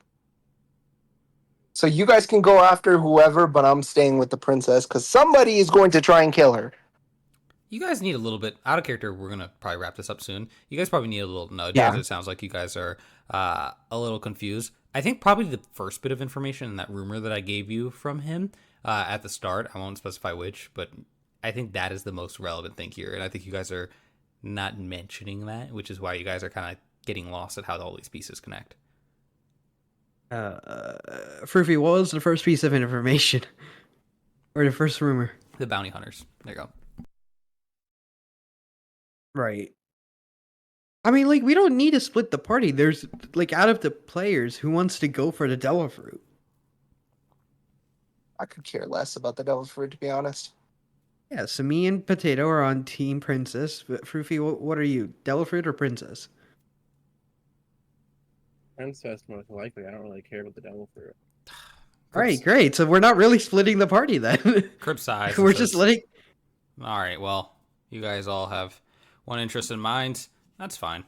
So you guys can go after whoever, but I'm staying with the princess because somebody is going to try and kill her. You guys need a little bit out of character. We're gonna probably wrap this up soon. You guys probably need a little nudge Yeah. because it sounds like you guys are a little confused. I think probably the first bit of information in that rumor that I gave you from him at the start, I won't specify which, but I think that is the most relevant thing here. And I think you guys are not mentioning that, which is why you guys are kind of getting lost at how all these pieces connect. Fruffy, what was the first piece of information? Or the first rumor? The bounty hunters. There you go. Right. I mean, like, we don't need to split the party. There's, like, out of the players, who wants to go for the devil fruit? I could care less about the devil's fruit, to be honest. Yeah, so me and Potato are on Team Princess. But Fruffy, what are you? Devil fruit or Princess? Princess most likely. I don't really care about the devil fruit. All right, great. So we're not really splitting the party then. Crib size. We're just letting... All right, well, you guys all have one interest in mind. That's fine.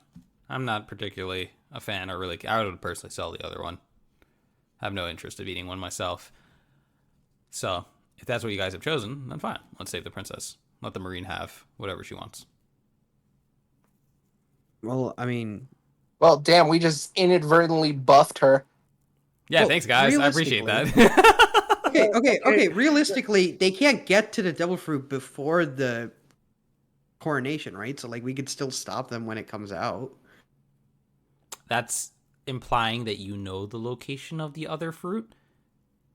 I'm not particularly a fan or really... I would personally sell the other one. I have no interest of eating one myself. So, if that's what you guys have chosen, then fine. Let's save the princess. Let the Marine have whatever she wants. Well, I mean... Well, damn, we just inadvertently buffed her. Yeah, Well, thanks, guys. I appreciate that. Okay. Realistically, they can't get to the devil fruit before the coronation, right? So, like, we could still stop them when it comes out. That's implying that you know the location of the other fruit?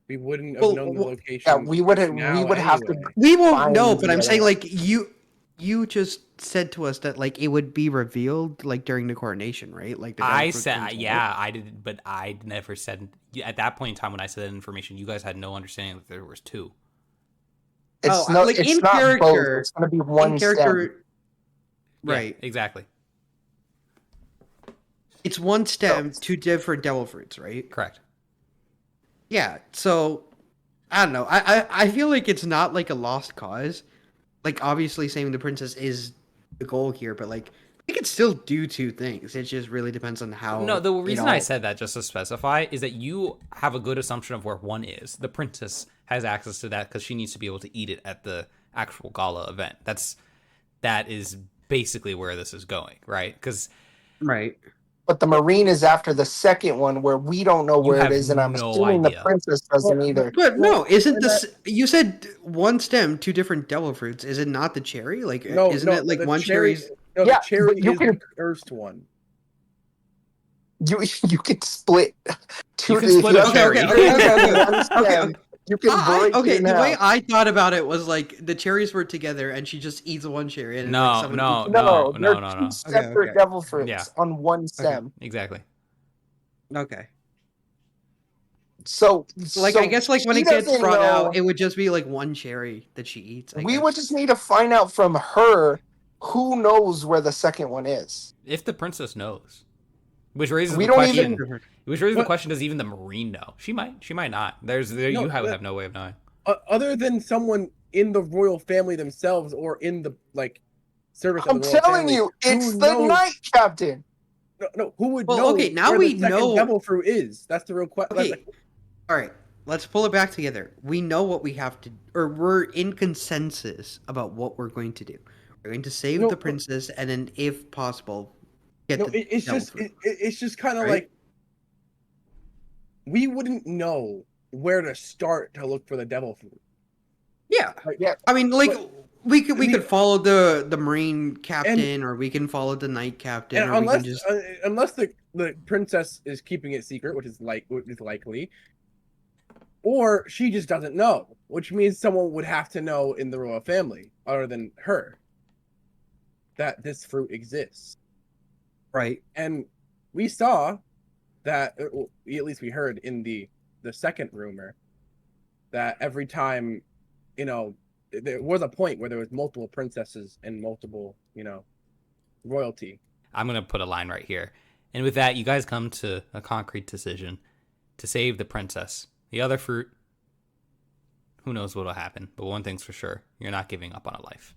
We wouldn't have known the location. Yeah, we would have to. We won't Fine, know, but I'm yeah. saying, like, you just said to us that, like, it would be revealed, like, during the coronation, right? Like, the devil I fruit said, comes yeah, out. I did, but I never said, at that point in time when I said that information, you guys had no understanding that there was two. It's Oh, not like, it's in not character- both. It's going to be one In stem. character, Yeah, right? exactly. It's one stem, two different devil fruits, right? Correct. Yeah. So, I don't know. I feel like it's not like a lost cause. Like, obviously, saving the princess is the goal here, but like, we could still do two things. It just really depends on how. No, the reason it I all- said that, just to specify, is that you have a good assumption of where one is. The princess has access to that because she needs to be able to eat it at the actual gala event. That is basically where this is going, right? Because Right. But the Marine is after the second one where we don't know where have it is, and I'm no assuming idea. the princess doesn't either. But no, isn't this? You said one stem, two different devil fruits. Is it not the cherry? Like, isn't it like the one cherry? cherry's? No, Yeah, the cherry but you is can- the cursed one. You could split two. You can split a cherry. Okay. You can break Okay, it in the way half. I thought about it was like the cherries were together, and she just eats one cherry. And No, like, someone no, eats- No, no, they're no. two separate okay. devil fruits Yeah. on one stem. Exactly. Okay. So, Like, I guess, like, when she it gets doesn't brought know- out, it would just be, like, one cherry that she eats, I we guess. would just need to find out from her who knows where the second one is. If the princess knows, which raises We the don't question. even- Which raises the But- question: does even the marine know? She might. She might not. You have no way of knowing. Other than someone in the royal family themselves or in the like service I'm of the royal telling family, you, it's who the knows- Knight Captain. No, who would Well, know okay, now where we the second know- devil fruit is? That's the real question. Okay, all right, let's pull it back together. We know what we have to, or we're in consensus about what we're going to do. We're going to save No, the princess, and then, if possible, get No, the it's devil just fruit. it's just kind of Right? like we wouldn't know where to start to look for the devil fruit. Yeah, Yeah, I mean, like, But- we could I mean- follow the marine captain, or we can follow the knight captain, And or we can unless just unless the princess is keeping it secret, which is likely, or she just doesn't know, which means someone would have to know in the royal family other than her that this fruit exists. right. And we saw that, well, at least we heard in the second rumor, that every time, there was a point where there was multiple princesses and multiple, royalty. I'm gonna put a line right here, and with that, you guys come to a concrete decision to save the princess. The other fruit, who knows what'll happen? But one thing's for sure: you're not giving up on a life.